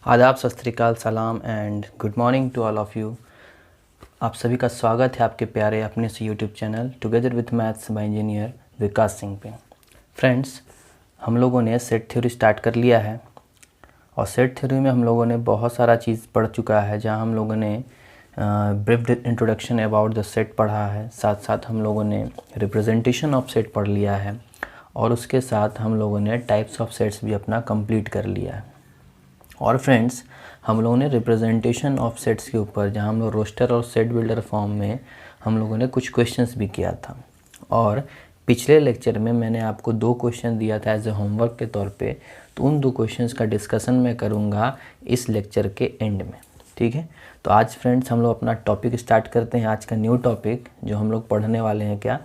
आदाब, सत श्री अकाल, सलाम and good morning to all of you. आप सभी का स्वागत है आपके प्यारे अपने से YouTube channel together with maths by engineer Vikas Singh पे। फ्रेंड्स, हम लोगों ने सेट थ्योरी स्टार्ट कर लिया है और सेट थ्योरी में हम लोगों ने बहुत सारा चीज़ पढ़ चुका है, जहां हम लोगों ने brief introduction about the set पढ़ा है, साथ साथ हम लोगों ने रिप्रेजेंटेशन ऑफ सेट पढ़ लिया है और उसके साथ हम लोगों ने टाइप्स ऑफ सेट्स भी अपना कंप्लीट कर लिया है। और फ्रेंड्स, हम लोगों ने रिप्रेजेंटेशन ऑफ सेट्स के ऊपर, जहां हम लोग रोस्टर और सेट बिल्डर फॉर्म में हम लोगों ने कुछ क्वेश्चंस भी किया था और पिछले लेक्चर में मैंने आपको 2 क्वेश्चन दिया था एज ए होमवर्क के तौर पे, तो उन 2 क्वेश्चंस का डिस्कशन मैं करूंगा इस लेक्चर के एंड में। ठीक है, तो आज फ्रेंड्स हम लोग अपना टॉपिक स्टार्ट करते हैं। आज का न्यू टॉपिक जो हम लोग पढ़ने वाले हैं, क्या?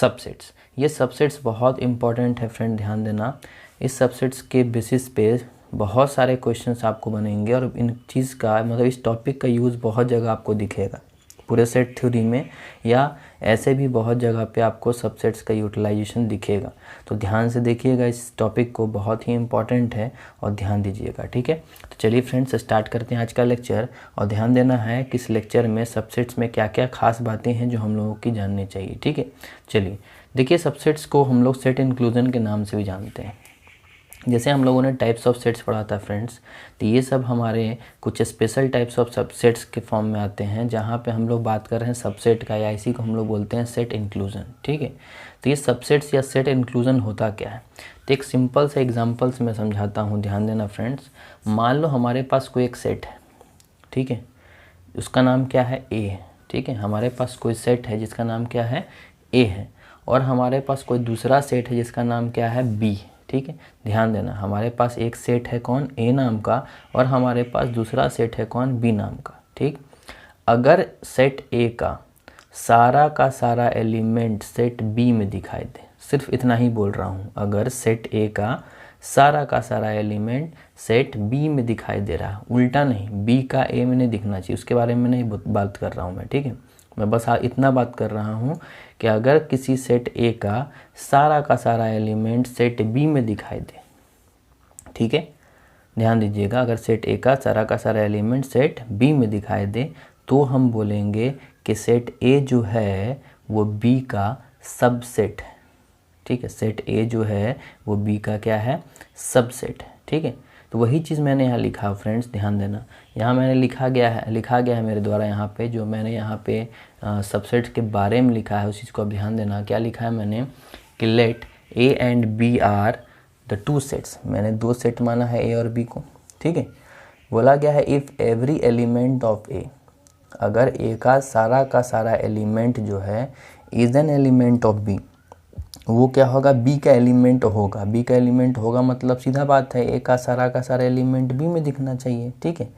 सबसेट्स। ये सबसेट्स बहुत इंपॉर्टेंट है फ्रेंड, ध्यान देना। इस सबसेट्स के बेसिस पे बहुत सारे क्वेश्चंस आपको बनेंगे और इन चीज़ का मतलब इस टॉपिक का यूज़ बहुत जगह आपको दिखेगा पूरे सेट थ्योरी में, या ऐसे भी बहुत जगह पे आपको सबसेट्स का यूटिलाइजेशन दिखेगा। तो ध्यान से देखिएगा, इस टॉपिक को बहुत ही इम्पॉर्टेंट है और ध्यान दीजिएगा। ठीक है, तो चलिए फ्रेंड्स स्टार्ट करते हैं आज का लेक्चर। और ध्यान देना है कि इस लेक्चर में सबसेट्स में क्या क्या खास बातें हैं जो हम लोगों की जाननी चाहिए। ठीक है, चलिए देखिए, सबसेट्स को हम लोग सेट इंक्लूजन के नाम से भी जानते हैं। जैसे हम लोगों ने टाइप्स ऑफ सेट्स पढ़ा था फ्रेंड्स, तो ये सब हमारे कुछ स्पेशल टाइप्स ऑफ सबसेट्स के फॉर्म में आते हैं, जहाँ पे हम लोग बात कर रहे हैं सबसेट का, या इसी को हम लोग बोलते हैं सेट इंक्लूजन। ठीक है, तो ये सबसेट्स या सेट इंक्लूजन होता क्या है, तो एक सिंपल से एग्जांपल्स मैं समझाता हूँ, ध्यान देना फ्रेंड्स। मान लो हमारे पास कोई एक सेट है, ठीक है, उसका नाम क्या है? ए है। ठीक है, हमारे पास कोई सेट है जिसका नाम क्या है? ए है। और हमारे पास कोई दूसरा सेट है जिसका नाम क्या है? बी। ठीक है, ध्यान देना, हमारे पास एक सेट है कौन? ए नाम का, और हमारे पास दूसरा सेट है कौन? बी नाम का। ठीक, अगर सेट ए का सारा एलिमेंट सेट बी में दिखाई दे, सिर्फ इतना ही बोल रहा हूँ, अगर सेट ए का सारा एलिमेंट सेट बी में दिखाई दे रहा है, उल्टा नहीं, बी का ए में नहीं दिखना चाहिए, उसके बारे में नहीं बात कर रहा हूँ मैं। ठीक है, मैं बस इतना बात कर रहा हूँ कि अगर किसी सेट ए का सारा एलिमेंट सेट बी में दिखाई दे, ठीक है, ध्यान दीजिएगा, अगर सेट ए का सारा एलिमेंट सेट बी में दिखाई दे, तो हम बोलेंगे कि सेट ए जो है वो बी का सबसेट है। ठीक है, सेट ए जो है वो बी का क्या है? सबसेट है। ठीक है, तो वही चीज़ मैंने यहाँ लिखा फ्रेंड्स, ध्यान देना, यहाँ मैंने लिखा गया है मेरे द्वारा यहाँ पे, जो मैंने यहाँ पे सबसेट के बारे में लिखा है उस चीज़ को अब ध्यान देना। क्या लिखा है मैंने कि let A and B are the 2 sets, मैंने 2 सेट माना है ए और बी को। ठीक है, बोला गया है if every element of A, अगर ए का सारा एलिमेंट जो है is an element of B, वो क्या होगा? बी का एलिमेंट होगा। बी का एलिमेंट होगा मतलब सीधा बात है, ए का सारा एलिमेंट बी में दिखना चाहिए। ठीक है,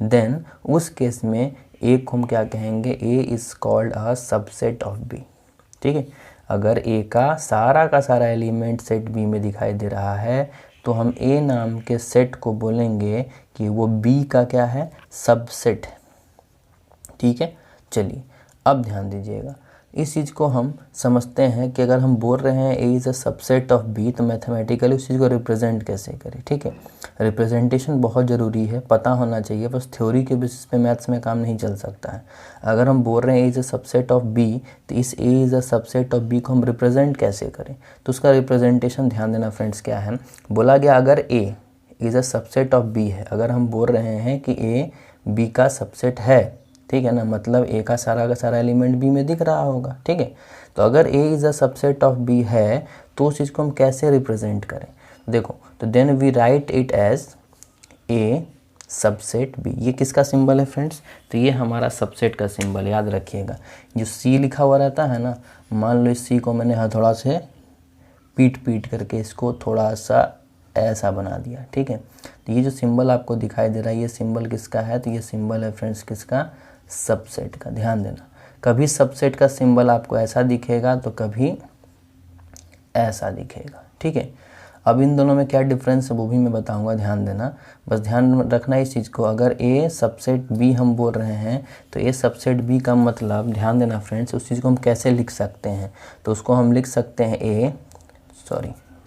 देन उस केस में ए को हम क्या कहेंगे? A is called a subset of B. ठीक है, अगर ए का सारा एलिमेंट सेट बी में दिखाई दे रहा है, तो हम ए नाम के सेट को बोलेंगे कि वो बी का क्या है? सबसेट है। ठीक है, चलिए अब ध्यान दीजिएगा, इस चीज़ को हम समझते हैं कि अगर हम बोल रहे हैं A is a subset of B, तो मैथमेटिकली उस चीज़ को रिप्रेजेंट कैसे करें। ठीक है, रिप्रेजेंटेशन बहुत ज़रूरी है, पता होना चाहिए, बस थ्योरी के बेसिस पे मैथ्स में काम नहीं चल सकता है। अगर हम बोल रहे हैं A is a subset of B, तो इस A is a subset of B को हम रिप्रेजेंट कैसे करें, तो उसका रिप्रेजेंटेशन ध्यान देना फ्रेंड्स क्या है। बोला गया अगर A is a subset of B है, अगर हम बोल रहे हैं कि ए बी का सबसेट है, ठीक है ना, मतलब ए का सारा एलिमेंट बी में दिख रहा होगा। ठीक है, तो अगर A is a subset of B है, तो उस चीज़ को हम कैसे रिप्रेजेंट करें? देखो, तो then we write it as A subset B. ये किसका सिंबल है फ्रेंड्स? तो ये हमारा सबसेट का सिंबल, याद रखिएगा। जो सी लिखा हुआ रहता है ना, मान लो इस सी को मैंने हथौड़ा से पीट करके इसको थोड़ा सा ऐसा बना दिया। ठीक है, तो ये जो सिंबल आपको दिखाई दे रहा है, ये सिंबल किसका है? तो ये सिंबल है फ्रेंड्स किसका? सबसेट का। ध्यान देना, कभी सबसेट का सिंबल आपको ऐसा दिखेगा तो कभी ऐसा दिखेगा। ठीक है, अब इन दोनों में क्या डिफरेंस है वो भी मैं बताऊंगा, ध्यान देना, बस ध्यान रखना इस चीज़ को। अगर ए सबसेट बी हम बोल रहे हैं, तो ए सबसेट बी का मतलब, ध्यान देना फ्रेंड्स, उस चीज़ को हम कैसे लिख सकते हैं? तो उसको हम लिख सकते हैं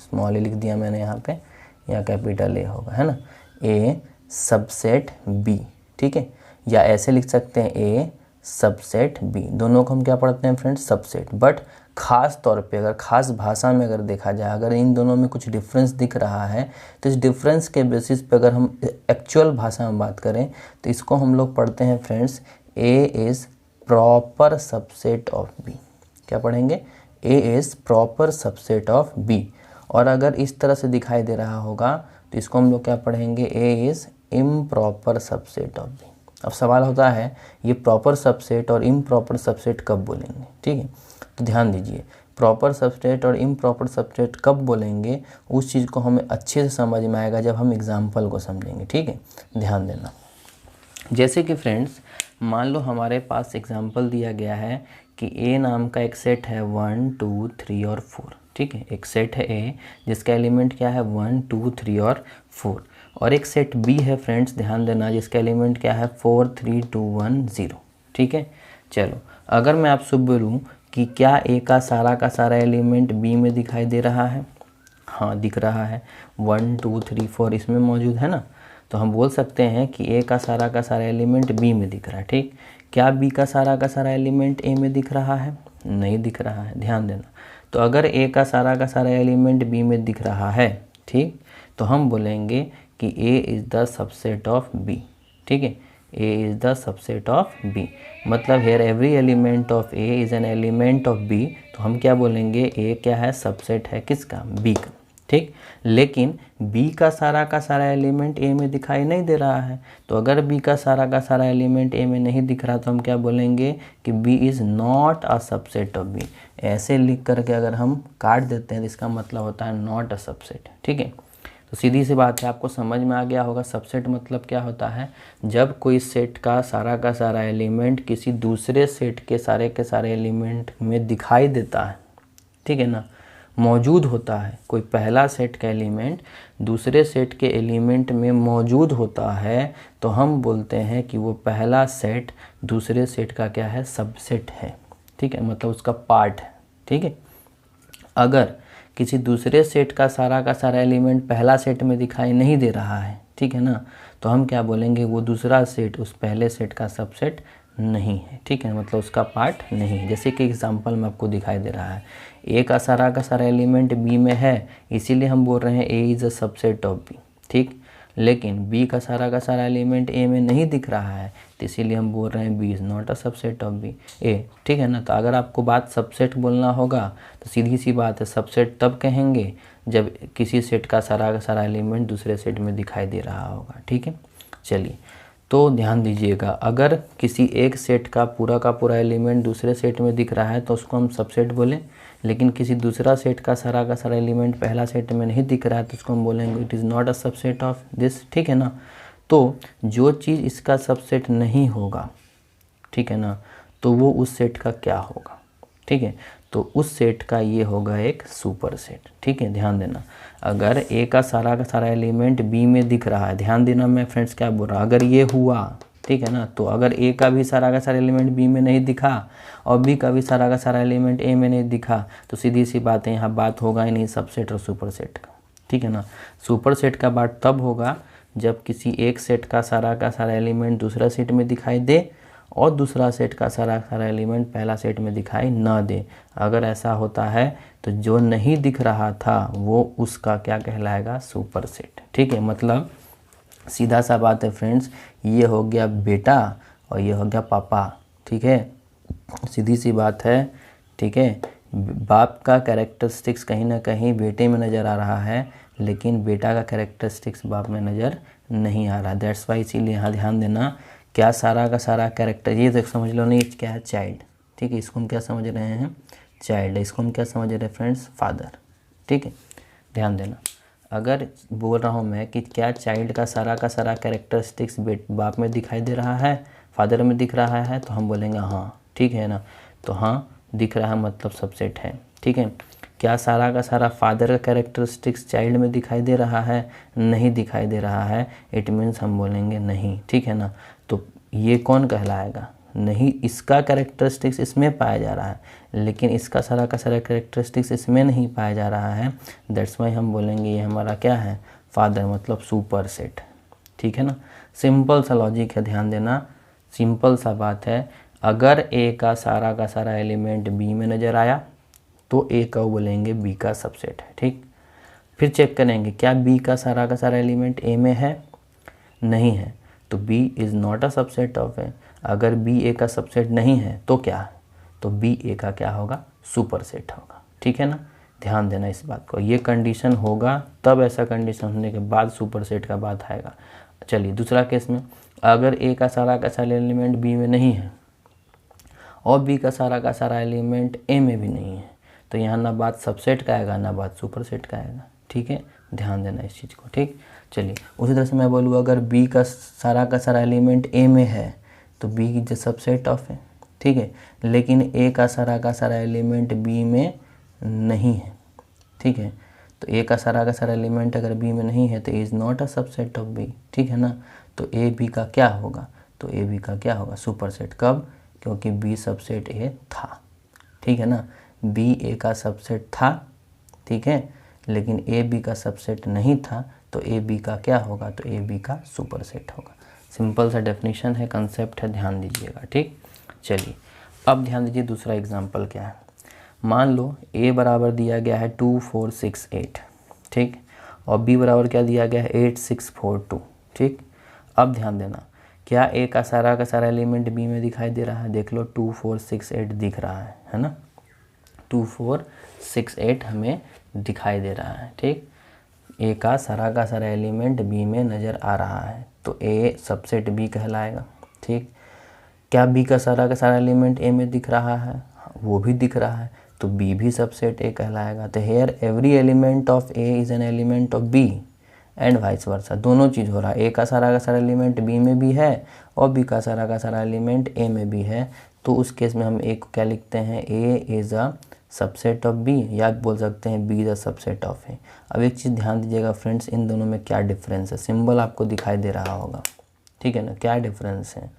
स्मॉल ए लिख दिया मैंने यहाँ पे, या कैपिटल ए होगा, है ना, ए सबसेट बी, ठीक है, या ऐसे लिख सकते हैं ए सबसेट बी। दोनों को हम क्या पढ़ते हैं फ्रेंड्स, सबसेट। बट खास तौर पे अगर खास भाषा में अगर देखा जाए, अगर इन दोनों में कुछ डिफरेंस दिख रहा है तो इस डिफरेंस के बेसिस पे अगर हम एक्चुअल भाषा में बात करें तो इसको हम लोग पढ़ते हैं friends, A is proper subset of B. क्या पढ़ेंगे, A is proper subset of B. और अगर इस तरह से दिखाई दे रहा होगा तो इसको हम लोग क्या पढ़ेंगे, A is improper subset of B. अब सवाल होता है ये प्रॉपर सबसेट और इम्प्रॉपर सबसेट कब बोलेंगे, ठीक है, तो ध्यान दीजिए, प्रॉपर सबसेट और इम्प्रॉपर सबसेट कब बोलेंगे उस चीज़ को हमें अच्छे से समझ में आएगा जब हम एग्जाम्पल को समझेंगे, ठीक है, ध्यान देना। जैसे कि फ्रेंड्स मान लो हमारे पास एग्जाम्पल दिया गया है कि ए नाम का एक सेट है 1 2 3 और 4, ठीक है, एक सेट है ए जिसका एलिमेंट क्या है 1 2 3 और 4, और एक सेट बी है फ्रेंड्स, ध्यान देना, जिसका एलिमेंट क्या है 4 3 2 1 0, ठीक है। चलो अगर मैं आपसे बोलूँ कि क्या ए का सारा एलिमेंट बी में दिखाई दे रहा है, हाँ दिख रहा है, 1 2 3 4 इसमें मौजूद है ना, तो हम बोल सकते हैं कि ए का सारा एलिमेंट बी में दिख रहा है, ठीक। क्या बी का सारा एलिमेंट ए में दिख रहा है, नहीं दिख रहा है, ध्यान देना। तो अगर ए का सारा एलिमेंट बी में दिख रहा है, ठीक, तो हम बोलेंगे कि A is the subset of B, ठीक है, A is the subset of B, मतलब here every element of A is an element of B. तो हम क्या बोलेंगे, ए क्या है, सबसेट है किसका, बी का, ठीक। लेकिन बी का सारा एलिमेंट ए में दिखाई नहीं दे रहा है, तो अगर बी का सारा एलिमेंट ए में नहीं दिख रहा तो हम क्या बोलेंगे कि B is not a subset of B. ऐसे लिख करके अगर हम काट देते हैं तो इसका मतलब होता है नॉट अ सबसेट, ठीक है। तो सीधी सी बात है, आपको समझ में आ गया होगा सबसेट मतलब क्या होता है, जब कोई सेट का सारा एलिमेंट किसी दूसरे सेट के सारे एलिमेंट में दिखाई देता है, ठीक है ना, मौजूद होता है, कोई पहला सेट का एलिमेंट दूसरे सेट के एलिमेंट में मौजूद होता है तो हम बोलते हैं कि वो पहला सेट दूसरे सेट का क्या है, सबसेट है, ठीक है, मतलब उसका पार्ट है, ठीक है। अगर किसी दूसरे सेट का सारा एलिमेंट पहला सेट में दिखाई नहीं दे रहा है, ठीक है ना, तो हम क्या बोलेंगे, वो दूसरा सेट उस पहले सेट का सबसेट नहीं है, ठीक है, मतलब उसका पार्ट नहीं है। जैसे कि एग्जांपल में आपको दिखाई दे रहा है, ए का सारा एलिमेंट बी में है, इसीलिए हम बोल रहे हैं A is a subset of B, ठीक। लेकिन बी का सारा एलिमेंट ए में नहीं दिख रहा है, तो इसीलिए हम बोल रहे हैं B is not a subset of B A, ठीक है ना। तो अगर आपको बात सबसेट बोलना होगा तो सीधी सी बात है, सबसेट तब कहेंगे जब किसी सेट का सारा एलिमेंट दूसरे सेट में दिखाई दे रहा होगा, ठीक है। चलिए तो ध्यान दीजिएगा, अगर किसी एक सेट का पूरा एलिमेंट दूसरे सेट में दिख रहा है तो उसको हम सबसेट बोलें, लेकिन किसी दूसरा सेट का सारा एलिमेंट पहला सेट में नहीं दिख रहा है तो उसको हम बोलेंगे it is not a subset of this, ठीक है ना। तो जो चीज़ इसका सबसेट नहीं होगा, ठीक है ना, तो वो उस सेट का क्या होगा, ठीक है, तो उस सेट का ये होगा एक सुपर सेट, ठीक है, ध्यान देना। अगर ए का सारा एलिमेंट बी में दिख रहा है, ध्यान देना मैं फ्रेंड्स क्या बोल रहा हूँ, अगर ये हुआ, ठीक है ना, तो अगर ए का भी सारा एलिमेंट बी में नहीं दिखा और बी का भी सारा एलिमेंट ए में नहीं दिखा तो सीधी सी बात है, यहाँ बात होगा ही नहीं सबसेट और सुपर सेट का, ठीक है ना। सुपर सेट का बात तब होगा जब किसी एक सेट का सारा एलिमेंट दूसरा सेट में दिखाई दे और दूसरा सेट का सारा एलिमेंट पहला सेट में दिखाई ना दे। अगर ऐसा होता है तो जो नहीं दिख रहा था वो उसका क्या कहलाएगा, सुपर सेट, ठीक है। मतलब सीधा सा बात है फ्रेंड्स, ये हो गया बेटा और ये हो गया पापा, ठीक है, सीधी सी बात है, ठीक है। बाप का कैरेक्टरिस्टिक्स कहीं ना कहीं बेटे में नज़र आ रहा है, लेकिन बेटा का कैरेक्टरिस्टिक्स बाप में नज़र नहीं आ रहा। दैट्स वाई इसीलिए यहाँ ध्यान देना, क्या सारा का सारा कैरेक्टर, ये तो समझ लो नहीं क्या है, चाइल्ड, ठीक है, इसको हम क्या समझ रहे हैं, चाइल्ड, इसको हम क्या समझ रहे हैं फ्रेंड्स, फादर, ठीक है, ध्यान देना। अगर बोल रहा हूँ मैं कि क्या चाइल्ड का सारा कैरेक्टरिस्टिक्स बाप में दिखाई दे रहा है, फादर में दिख रहा है, तो हम बोलेंगे हाँ, ठीक है ना, तो हाँ दिख रहा है मतलब सबसेट है, ठीक है। क्या सारा का सारा फादर का कैरेक्टरिस्टिक्स चाइल्ड में दिखाई दे रहा है, नहीं दिखाई दे रहा है, इट मीन्स हम बोलेंगे नहीं, ठीक है ना। तो ये कौन कहलाएगा, नहीं, इसका कैरेक्टरिस्टिक्स इसमें पाया जा रहा है लेकिन इसका सारा का सारा कैरेक्टरिस्टिक्स इसमें नहीं पाया जा रहा है, दैट्स वाई हम बोलेंगे ये हमारा क्या है, फादर, मतलब सुपर सेट, ठीक है ना। सिंपल सा लॉजिक है, ध्यान देना, सिंपल सा बात है। अगर ए का सारा एलिमेंट बी में नज़र आया तो ए का बोलेंगे बी का सबसेट है, ठीक। फिर चेक करेंगे क्या बी का सारा एलिमेंट ए में है, नहीं है, तो B is not a subset of A. अगर बी ए का सबसेट नहीं है तो क्या है, तो बी ए का क्या होगा, सुपरसेट होगा, ठीक है ना। ध्यान देना इस बात को, ये कंडीशन होगा तब, ऐसा कंडीशन होने के बाद सुपरसेट का बात आएगा। चलिए दूसरा केस में, अगर ए का सारा एलिमेंट बी में नहीं है और बी का सारा एलिमेंट ए में भी नहीं है, तो यहाँ ना बात सबसेट का आएगा ना बात सुपरसेट का आएगा, ठीक है। ध्यान देना इस चीज़ को, ठीक। चलिए उसी तरह से मैं बोलूँ अगर बी का सारा एलिमेंट ए में है तो B is the subset of A, ठीक है। लेकिन ए का सारा एलिमेंट बी में नहीं है, ठीक है। तो ए का सारा एलिमेंट अगर बी में नहीं है तो is not a subset of B, ठीक है ना। तो ए बी का क्या होगा, तो ए बी का क्या होगा, सुपरसेट। कब, क्योंकि बी सबसेट ए था, ठीक है ना। बी ए का सबसेट था, ठीक है, लेकिन ए बी का सबसेट नहीं था, तो ए बी का क्या होगा, तो ए बी का सुपरसेट होगा। सिंपल सा डेफिनेशन है, कंसेप्ट है, ध्यान दीजिएगा, ठीक। चलिए अब ध्यान दीजिए दूसरा एग्जांपल क्या है। मान लो ए बराबर दिया गया है 2 4 6 8, ठीक, और बी बराबर क्या दिया गया है 8 6 4 2, ठीक। अब ध्यान देना, क्या ए का सारा एलिमेंट बी में दिखाई दे रहा है, देख लो 2 4 6 8 दिख रहा है ना। 2 4 6 8 हमें दिखाई दे रहा है, ठीक। ए का सारा एलिमेंट बी में नज़र आ रहा है, तो ए सबसेट बी कहलाएगा, ठीक। क्या बी का सारा एलिमेंट ए में दिख रहा है, वो भी दिख रहा है, तो बी भी सबसेट ए कहलाएगा। तो here every element of A is an element of B and vice versa, दोनों चीज़ हो रहा है। ए का सारा एलिमेंट बी में भी है और बी का सारा एलिमेंट ए में भी है, तो उस केस में हम ए को क्या लिखते हैं, A is a subset of B, या बोल सकते हैं B is a subset of A. अब एक चीज़ ध्यान दीजिएगा फ्रेंड्स, इन दोनों में क्या डिफरेंस है, सिंबल आपको दिखाई दे रहा होगा, ठीक है ना, क्या डिफरेंस है।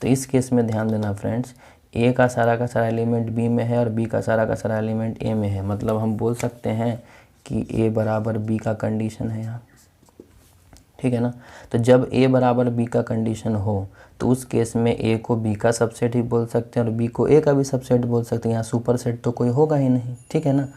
तो इस केस में ध्यान देना फ्रेंड्स, ए का सारा एलिमेंट बी में है और बी का सारा एलिमेंट ए में है, मतलब हम बोल सकते हैं कि ए बराबर बी का कंडीशन है यहाँ, ठीक है ना। तो जब ए बराबर बी का कंडीशन हो तो उस केस में ए को बी का सबसेट ही बोल सकते हैं और बी को ए का भी सबसेट बोल सकते हैं, यहाँ सुपरसेट तो कोई होगा ही नहीं, ठीक है ना।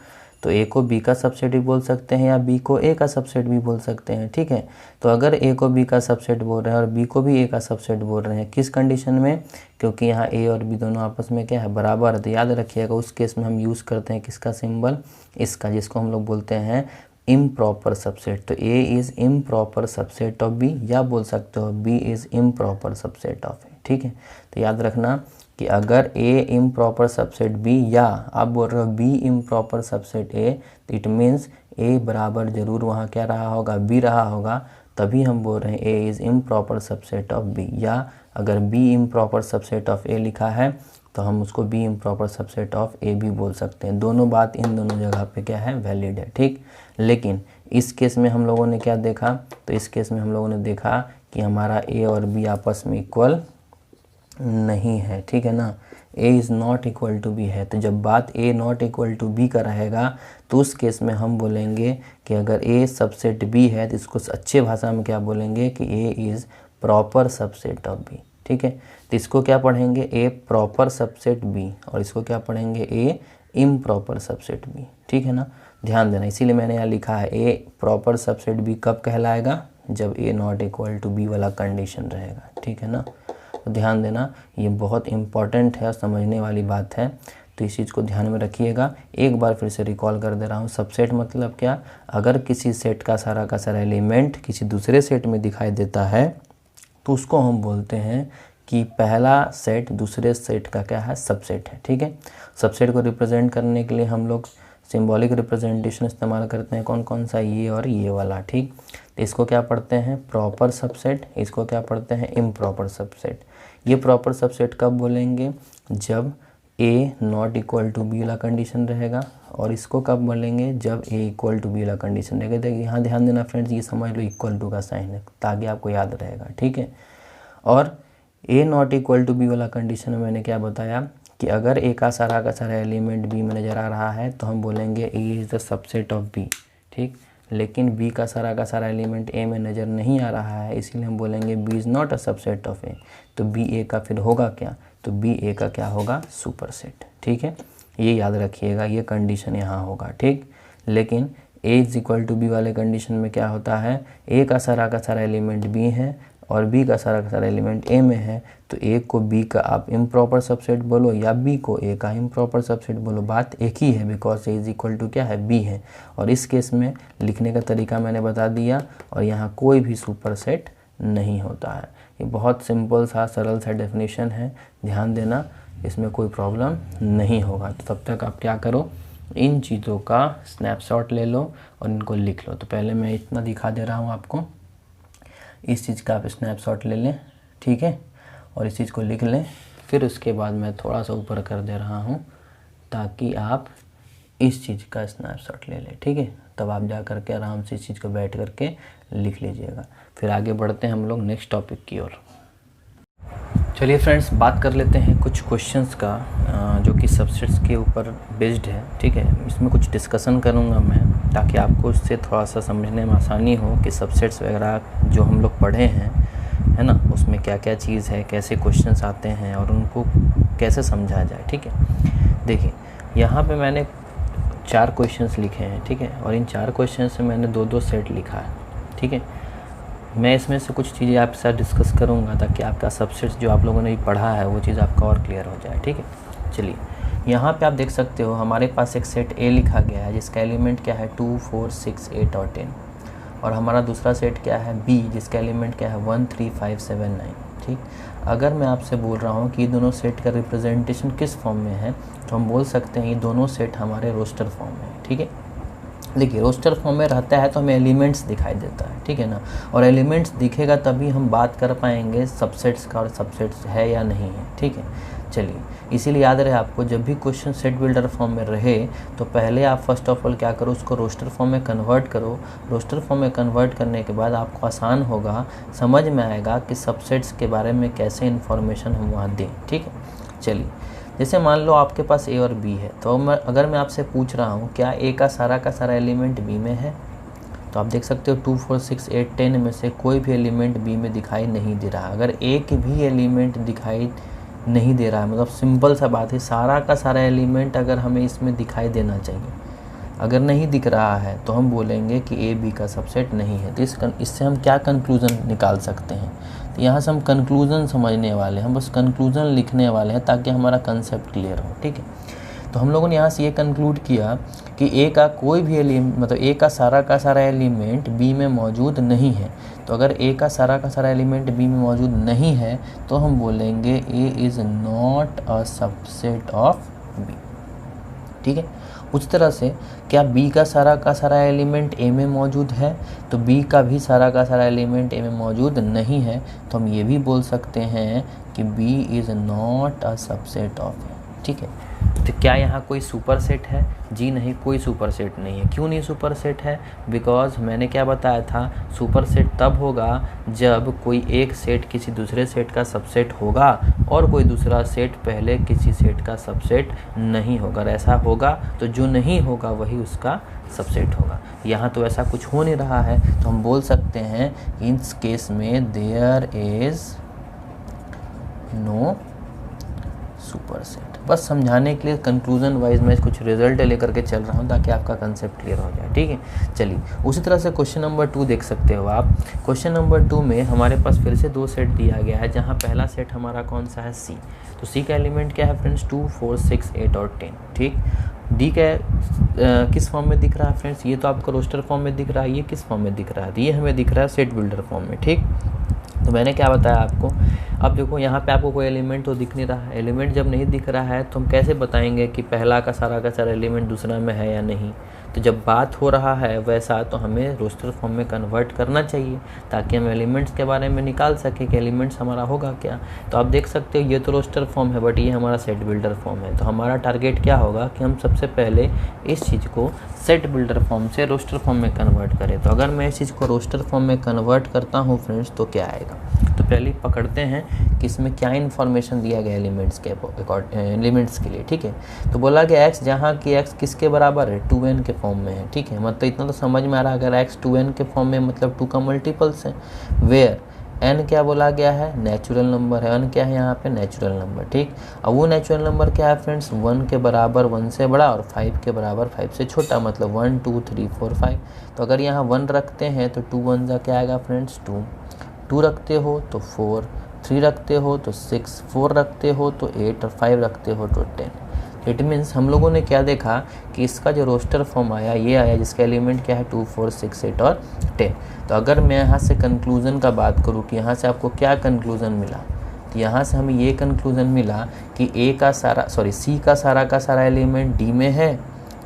तो ए को बी का सबसेट भी बोल सकते हैं या बी को ए का सबसेट भी बोल सकते हैं, ठीक है। तो अगर ए को बी का सबसेट बोल रहे हैं और बी को भी ए का सबसेट बोल रहे हैं, किस कंडीशन में, क्योंकि यहाँ ए और बी दोनों आपस में क्या है, बराबर है, तो याद रखिएगा उस केस में हम यूज़ करते हैं किसका सिंबल, इसका, जिसको हम लोग बोलते हैं इम्प्रॉपर सबसेट। तो A is improper subset of B, या बोल सकते हो B is improper subset of A, ठीक है। तो याद रखना कि अगर ए इम्प्रॉपर सबसेट बी या आप बोल रहे हो बी इम्प्रॉपर सबसेट ए, तो इट मीन्स ए बराबर जरूर वहाँ क्या रहा होगा, बी रहा होगा, तभी हम बोल रहे हैं A is improper subset of B. या अगर B improper subset of A लिखा है तो हम उसको B improper subset of A भी बोल सकते हैं। दोनों बात इन दोनों जगह पे क्या है, वैलिड है, ठीक। लेकिन इस केस में हम लोगों ने क्या देखा, तो इस केस में हम लोगों ने देखा कि हमारा ए और बी आपस में इक्वल नहीं है, ठीक है ना। A is not equal to B है, तो जब बात A not equal to B का रहेगा तो उस केस में हम बोलेंगे कि अगर ए सबसेट बी है तो इसको अच्छे भाषा में क्या बोलेंगे कि A is proper subset of B, ठीक है। तो इसको क्या पढ़ेंगे, ए प्रॉपर सबसेट बी, और इसको क्या पढ़ेंगे, ए इम्प्रॉपर सबसेट बी, ठीक है ना। ध्यान देना, इसीलिए मैंने यहाँ लिखा है ए प्रॉपर सबसेट बी कब कहलाएगा, जब ए नॉट इक्वल टू बी वाला कंडीशन रहेगा, ठीक है ना। तो ध्यान देना, ये बहुत इंपॉर्टेंट है, समझने वाली बात है, तो इस चीज़ को ध्यान में रखिएगा। एक बार फिर से रिकॉल कर दे रहा हूँ, सबसेट मतलब क्या, अगर किसी सेट का सारा एलिमेंट किसी दूसरे सेट में दिखाई देता है तो उसको हम बोलते हैं कि पहला सेट दूसरे सेट का क्या है, सबसेट है, ठीक है। सबसेट को रिप्रेजेंट करने के लिए हम लोग सिंबॉलिक रिप्रेजेंटेशन इस्तेमाल करते हैं, कौन कौन सा, ये और ये वाला, ठीक। तो इसको क्या पढ़ते हैं, प्रॉपर सबसेट, इसको क्या पढ़ते हैं, इम्प्रॉपर सबसेट। ये प्रॉपर सबसेट कब बोलेंगे, जब ए नॉट इक्वल टू बी वाला कंडीशन रहेगा, और इसको कब बोलेंगे, जब ए इक्वल टू बी वाला कंडीशन रहेगा। देखिए यहाँ ध्यान देना फ्रेंड्स, ये समझ लो इक्वल टू का साइन है ताकि आपको याद रहेगा, ठीक है। और ए नॉट इक्वल टू बी वाला कंडीशन में मैंने क्या बताया कि अगर ए का सारा एलिमेंट बी में नज़र आ रहा है तो हम बोलेंगे A is the subset of B, ठीक। लेकिन बी का सारा एलिमेंट ए में नज़र नहीं आ रहा है, इसीलिए हम बोलेंगे B is not a subset of A. तो बी ए का फिर होगा क्या, तो बी ए का क्या होगा, सुपर सेट। ठीक है, ये याद रखिएगा, ये कंडीशन यहाँ होगा। ठीक, लेकिन ए इज इक्वल टू बी वाले कंडीशन में क्या होता है, ए का सारा एलिमेंट बी है और बी का सारा एलिमेंट ए में है, तो ए को बी का आप इम्प्रॉपर सबसेट बोलो या बी को ए का इम्प्रॉपर सबसेट बोलो, बात एक ही है, because A is equal to क्या है, बी है। और इस केस में लिखने का तरीका मैंने बता दिया, और यहाँ कोई भी सुपर सेट नहीं होता है। ये बहुत सिंपल सा सरल सा डेफिनेशन है, ध्यान देना, इसमें कोई प्रॉब्लम नहीं होगा। तो तब तक आप क्या करो, इन चीज़ों का स्नैपशॉट ले लो और इनको लिख लो। तो पहले मैं इतना दिखा दे रहा हूँ आपको, इस चीज़ का आप स्नैपशॉट ले लें, ठीक है, और इस चीज़ को लिख लें। फिर उसके बाद मैं थोड़ा सा ऊपर कर दे रहा हूँ ताकि आप इस चीज़ का स्नैपशॉट ले लें, ठीक है। तब आप जा करके आराम से इस चीज़ को बैठ करके लिख लीजिएगा। फिर आगे बढ़ते हैं हम लोग नेक्स्ट टॉपिक की ओर। चलिए फ्रेंड्स, बात कर लेते हैं कुछ क्वेश्चंस का जो कि सबसेट्स के ऊपर बेस्ड है, ठीक है। इसमें कुछ डिस्कशन करूंगा मैं ताकि आपको इससे थोड़ा सा समझने में आसानी हो कि सबसेट्स वगैरह जो हम लोग पढ़े हैं, है ना, उसमें क्या क्या चीज़ है, कैसे क्वेश्चंस आते हैं और उनको कैसे समझा जाए, ठीक है। देखिए, यहाँ पे मैंने 4 क्वेश्चंस लिखे हैं, ठीक है, और इन 4 क्वेश्चन से मैंने 2-2 सेट लिखा है, ठीक है। मैं इसमें से कुछ चीज़ें आपके साथ डिस्कस करूंगा ताकि आपका सबसेट्स जो आप लोगों ने पढ़ा है वो चीज़ आपका और क्लियर हो जाए, ठीक है। चलिए, यहाँ पे आप देख सकते हो हमारे पास एक सेट ए लिखा गया है जिसका एलिमेंट क्या है 2, 4, 6, 8 और 10, और हमारा दूसरा सेट क्या है बी जिसका एलिमेंट क्या है 1, 3, 5, 7, 9, ठीक। अगर मैं आपसे बोल रहा हूँ कि ये दोनों सेट का रिप्रेजेंटेशन किस फॉर्म में है, तो हम बोल सकते हैं ये दोनों सेट हमारे रोस्टर फॉर्म में है, ठीक है। देखिए, रोस्टर फॉर्म में रहता है तो हमें एलिमेंट्स दिखाई देता है, ठीक है ना, और एलिमेंट्स दिखेगा तभी हम बात कर पाएंगे सबसेट्स का और सबसेट्स है या नहीं है, ठीक है। चलिए, इसीलिए याद रहे आपको, जब भी क्वेश्चन सेट बिल्डर फॉर्म में रहे तो पहले आप फर्स्ट ऑफ ऑल क्या करो, उसको रोस्टर फॉर्म में कन्वर्ट करो। रोस्टर फॉर्म में कन्वर्ट करने के बाद आपको आसान होगा, समझ में आएगा कि सबसेट्स के बारे में कैसे इन्फॉर्मेशन हम वहाँ दें, ठीक है। चलिए, जैसे मान लो आपके पास ए और बी है, तो अगर मैं आपसे पूछ रहा हूँ क्या ए का सारा एलिमेंट बी में है, तो आप देख सकते हो 2, 4, 6, 8, 10 में से कोई भी एलिमेंट बी में दिखाई नहीं दे रहा। अगर एक भी एलिमेंट दिखाई नहीं दे रहा है, मतलब सिंपल सा बात है, सारा का सारा एलिमेंट अगर हमें इसमें दिखाई देना चाहिए, अगर नहीं दिख रहा है तो हम बोलेंगे कि ए बी का सबसेट नहीं है। तो इससे हम क्या कंक्लूज़न निकाल सकते हैं, तो यहाँ से हम कंक्लूज़न समझने वाले हैं, हम बस कंक्लूज़न लिखने वाले हैं ताकि हमारा कंसेप्ट क्लियर हो, ठीक है। तो हम लोगों ने यहाँ से ये कंक्लूड किया कि ए का कोई भी एलिमेंट, मतलब ए का सारा एलिमेंट बी में मौजूद नहीं है। तो अगर ए का सारा एलिमेंट बी में मौजूद नहीं है तो हम बोलेंगे A is not a subset of B, ठीक है। उस तरह से क्या बी का सारा एलिमेंट ए में मौजूद है, तो बी का भी सारा एलिमेंट ए में मौजूद नहीं है, तो हम ये भी बोल सकते हैं कि B is not a subset of A, ठीक है। तो क्या यहाँ कोई सुपर सेट है? जी नहीं, कोई सुपर सेट नहीं है। क्यों नहीं सुपर सेट है? बिकॉज मैंने क्या बताया था, सुपर सेट तब होगा जब कोई एक सेट किसी दूसरे सेट का सबसेट होगा और कोई दूसरा सेट पहले किसी सेट का सबसेट नहीं होगा। अगर ऐसा होगा तो जो नहीं होगा वही उसका सबसेट होगा। यहाँ तो ऐसा कुछ हो नहीं रहा है, तो हम बोल सकते हैं इस केस में there is no superset. बस समझाने के लिए कंक्लूजन वाइज मैं कुछ रिजल्ट लेकर के चल रहा हूँ ताकि आपका कंसेप्ट क्लियर हो जाए, ठीक है। चलिए, उसी तरह से क्वेश्चन नंबर 2 देख सकते हो आप। क्वेश्चन नंबर 2 में हमारे पास फिर से 2 सेट दिया गया है, जहाँ पहला सेट हमारा कौन सा है, सी। तो सी का एलिमेंट क्या है फ्रेंड्स, 2, 4, 6, 8 और 10, ठीक। डी का किस फॉर्म में दिख रहा है फ्रेंड्स, ये तो आपको रोस्टर फॉर्म में दिख रहा है, ये किस फॉर्म में दिख रहा है, ये हमें दिख रहा है सेट बिल्डर फॉर्म में, ठीक। तो मैंने क्या बताया आपको, अब देखो यहाँ पे आपको कोई एलिमेंट तो दिख नहीं रहा है। एलिमेंट जब नहीं दिख रहा है तो हम कैसे बताएंगे कि पहला का सारा एलिमेंट दूसरा में है या नहीं। तो जब बात हो रहा है वैसा, तो हमें रोस्टर फॉर्म में कन्वर्ट करना चाहिए ताकि हम एलिमेंट्स के बारे में निकाल सकें कि एलिमेंट्स हमारा होगा क्या। तो आप देख सकते हो ये तो रोस्टर फॉर्म है, बट ये हमारा सेट बिल्डर फॉर्म है। तो हमारा टारगेट क्या होगा कि हम सबसे पहले इस चीज़ को सेट बिल्डर फॉर्म से रोस्टर फॉर्म में कन्वर्ट करें। तो अगर मैं इस चीज़ को रोस्टर फॉर्म में कन्वर्ट करता हूँ फ्रेंड्स, तो क्या आएगा, तो पहले पकड़ते हैं कि इसमें क्या इन्फॉर्मेशन दिया गया एलिमेंट्स के लिए, ठीक है। तो बोला कि x जहाँ कि x किसके बराबर है, 2n के फॉर्म में है, ठीक है। मतलब इतना तो समझ में आ रहा है, अगर x 2n के फॉर्म में मतलब 2 का मल्टीपल्स है, वेयर n क्या बोला गया है, नेचुरल नंबर है, n क्या है यहाँ पे, नेचुरल नंबर, ठीक। अब वो नेचुरल नंबर क्या है फ्रेंड्स, 1 के बराबर 1 से बड़ा और 5 के बराबर 5 से छोटा, मतलब 1 2 3 4 5। तो अगर यहाँ 1 रखते हैं तो 2 1 जा क्या आएगा फ्रेंड्स, 2, 2 रखते हो तो 4, 3 रखते हो तो 6, 4 रखते हो तो 8 और 5 रखते हो तो 10। इट मीन्स हम लोगों ने क्या देखा कि इसका जो रोस्टर फॉर्म आया ये आया जिसका एलिमेंट क्या है, 2 4 6 8 और 10। तो अगर मैं यहाँ से कंक्लूज़न का बात करूँ कि यहाँ से आपको क्या कंक्लूज़न मिला, तो यहाँ से हमें ये कंक्लूज़न मिला कि सी का सारा एलिमेंट डी में है,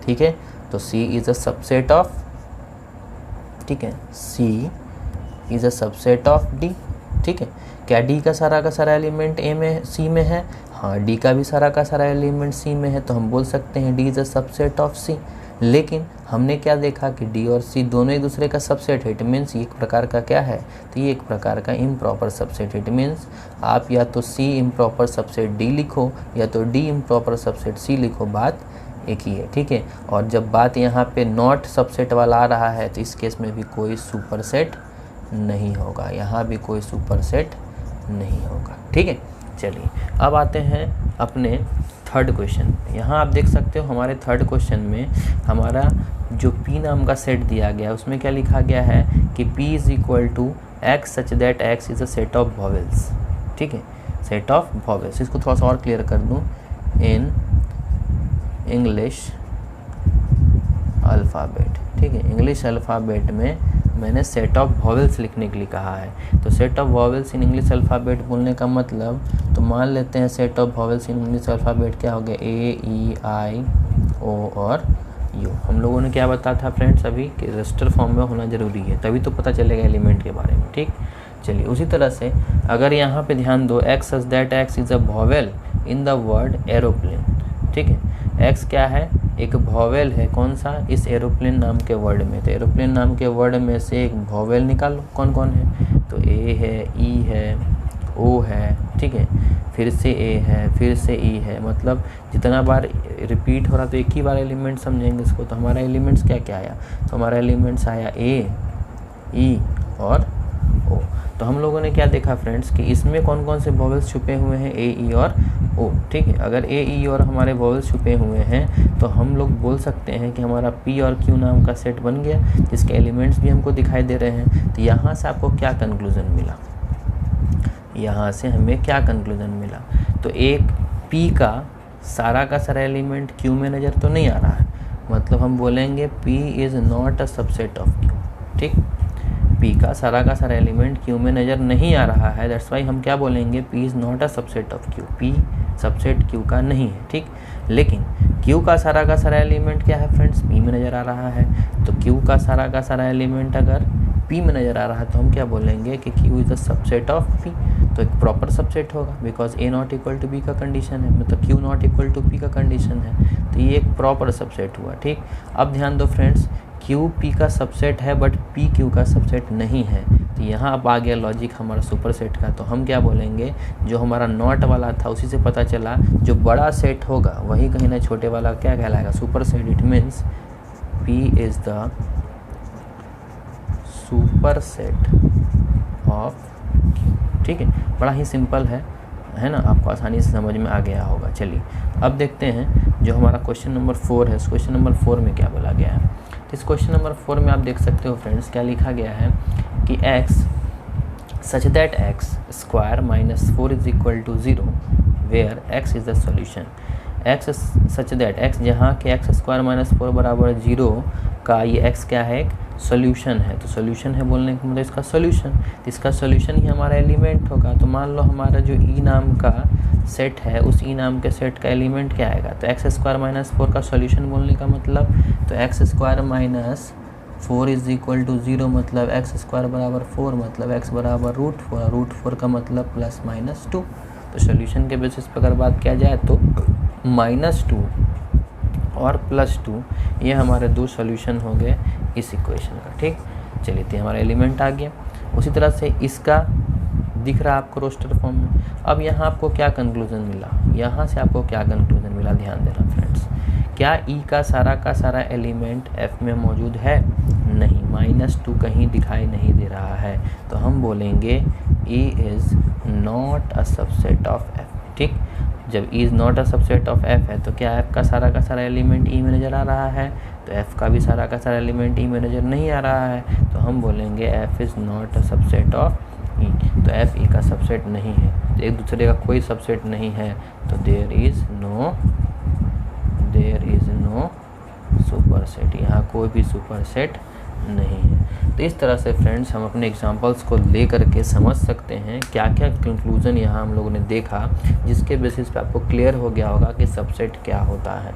ठीक है। तो C is a subset of, ठीक है, C is a subset of D, ठीक है। क्या डी का सारा एलिमेंट ए में सी में है, हाँ डी का भी सारा एलिमेंट सी में है, तो हम बोल सकते हैं D is a subset of C. लेकिन हमने क्या देखा कि डी और सी दोनों एक दूसरे का सबसेट है, इट मीन्स एक प्रकार का क्या है, तो ये एक प्रकार का इम्प्रॉपर सबसेट। इट मीन्स आप या तो सी इम्प्रॉपर सबसेट डी लिखो या तो डी इम्प्रॉपर सबसेट सी लिखो, बात एक ही है, ठीक है। और जब बात यहाँ पे नॉट सबसेट वाला आ रहा है तो इस केस में भी कोई सुपरसेट नहीं होगा, यहाँ भी कोई सुपरसेट नहीं होगा, ठीक है। चलिए अब आते हैं अपने थर्ड क्वेश्चन। यहाँ आप देख सकते हो हमारे थर्ड क्वेश्चन में हमारा जो P नाम का सेट दिया गया है उसमें क्या लिखा गया है कि P is equal to X such that X is a set of vowels, ठीक है, सेट ऑफ वॉवेल्स। इसको थोड़ा सा और क्लियर कर दूँ, इन इंग्लिश अल्फ़ाबेट, ठीक है। इंग्लिश अल्फ़ाबेट में मैंने सेट ऑफ वॉवेल्स लिखने के लिए कहा है। तो set of vowels in English alphabet बोलने का मतलब, तो मान लेते हैं set of vowels in English alphabet क्या हो गया, ए ई आई ओ और यू। हम लोगों ने क्या बताया था फ्रेंड्स अभी कि रजिस्टर फॉर्म में होना ज़रूरी है, तभी तो पता चलेगा एलिमेंट के बारे में, ठीक। चलिए उसी तरह से अगर यहाँ पे ध्यान दो, x such that X is a vowel in the word aeroplane, ठीक है। एक्स क्या है, एक वॉवेल है, कौन सा, इस एरोप्लेन नाम के वर्ड में। तो एरोप्लेन नाम के वर्ड में से एक वॉवेल निकालो, कौन कौन है, तो ए है, ई है, ओ है, ठीक है, फिर से ए है, फिर से ई है, मतलब जितना बार रिपीट हो रहा तो एक ही बार एलिमेंट समझेंगे इसको। तो हमारा एलिमेंट्स क्या क्या आया, तो हमारा एलिमेंट्स आया ए, ई और ओ। तो हम लोगों ने क्या देखा फ्रेंड्स कि इसमें कौन कौन से वॉवेल्स छुपे हुए हैं, ए ई और ओ, ठीक है। अगर ए ई और हमारे वॉवेल्स छुपे हुए हैं तो हम लोग बोल सकते हैं कि हमारा पी और क्यू नाम का सेट बन गया जिसके एलिमेंट्स भी हमको दिखाई दे रहे हैं। तो यहाँ से आपको क्या कंक्लूज़न मिला, यहाँ से हमें क्या कंक्लूज़न मिला, तो एक पी का सारा एलिमेंट क्यू में नज़र तो नहीं आ रहा है, मतलब हम बोलेंगे P is not a subset of Q, ठीक। पी का सारा एलिमेंट क्यू में नज़र नहीं आ रहा है, दैट्स वाई हम क्या बोलेंगे, P is not a subset of Q, P subset Q का नहीं है, ठीक। लेकिन क्यू का सारा एलिमेंट क्या है फ्रेंड्स, पी में नज़र आ रहा है। तो क्यू का सारा एलिमेंट अगर पी में नज़र आ रहा है तो हम क्या बोलेंगे कि Q is the subset of P. तो एक प्रॉपर सबसेट होगा because A not equal to B का कंडीशन है, मतलब Q not equal to P का कंडीशन है, तो ये एक प्रॉपर सबसेट हुआ, ठीक। अब ध्यान दो फ्रेंड्स, क्यू पी का सबसेट है बट पी क्यू का सबसेट नहीं है। तो यहाँ अब आ गया लॉजिक हमारा सुपर सेट का। तो हम क्या बोलेंगे, जो हमारा नॉट वाला था उसी से पता चला जो बड़ा सेट होगा वही कहीं ना छोटे वाला क्या कहलाएगा, super set. It means P is the super set of Q, ठीक है। बड़ा ही सिंपल है ना, आपको आसानी से समझ में आ गया होगा। चलिए अब देखते हैं जो हमारा क्वेश्चन नंबर 4 है, इस क्वेश्चन नंबर 4 में क्या बोला गया है। तो इस क्वेश्चन नंबर 4 में आप देख सकते हो फ्रेंड्स क्या लिखा गया है कि x such that x square minus 4 is equal to 0 where x is the solution. x such that x जहाँ के x स्क्वायर माइनस 4 बराबर 0 का ये x क्या है, एक सॉल्यूशन है। तो सॉल्यूशन है बोलने का मतलब इसका सॉल्यूशन, तो इसका सॉल्यूशन ही हमारा एलिमेंट होगा। तो मान लो हमारा जो ई नाम का सेट है उस ई नाम के सेट का एलिमेंट क्या आएगा, तो एक्स स्क्वायर माइनस 4 का सॉल्यूशन बोलने का मतलब, तो X square minus 4 is equal to 0 मतलब एक्स स्क्वायर बराबर 4, मतलब एक्स बराबर रूट 4 का मतलब प्लस माइनस 2। तो सॉल्यूशन के बेसिस पर अगर बात किया जाए तो -2 और +2 ये हमारे दो सॉल्यूशन हो गए इस इक्वेशन का, ठीक। चलिए तो हमारा एलिमेंट आ गया। उसी तरह से इसका दिख रहा है आपको रोस्टर फॉर्म में। अब यहाँ आपको क्या कंक्लूजन मिला, यहाँ से आपको क्या कंक्लूजन मिला, ध्यान देना फ्रेंड्स। क्या ई का सारा एलिमेंट एफ में मौजूद है? नहीं, -2 कहीं दिखाई नहीं दे रहा है, तो हम बोलेंगे E is not a subset of F. ठीक, जब E is not a subset of F है तो क्या एफ का सारा एलिमेंट ई में नज़र आ रहा है? तो एफ का भी सारा एलिमेंट ई में नज़र नहीं आ रहा है, तो हम बोलेंगे F is not a subset of E. तो एफ ई का सबसेट नहीं है, तो एक दूसरे का कोई सबसेट नहीं है, तो देयर इज़ नो सुपरसेट, यहाँ कोई भी सुपरसेट नहीं है। तो इस तरह से फ्रेंड्स हम अपने एग्जांपल्स को ले करके समझ सकते हैं क्या क्या कंक्लूज़न यहाँ हम लोगों ने देखा, जिसके बेसिस पे आपको क्लियर हो गया होगा कि सबसेट क्या होता है।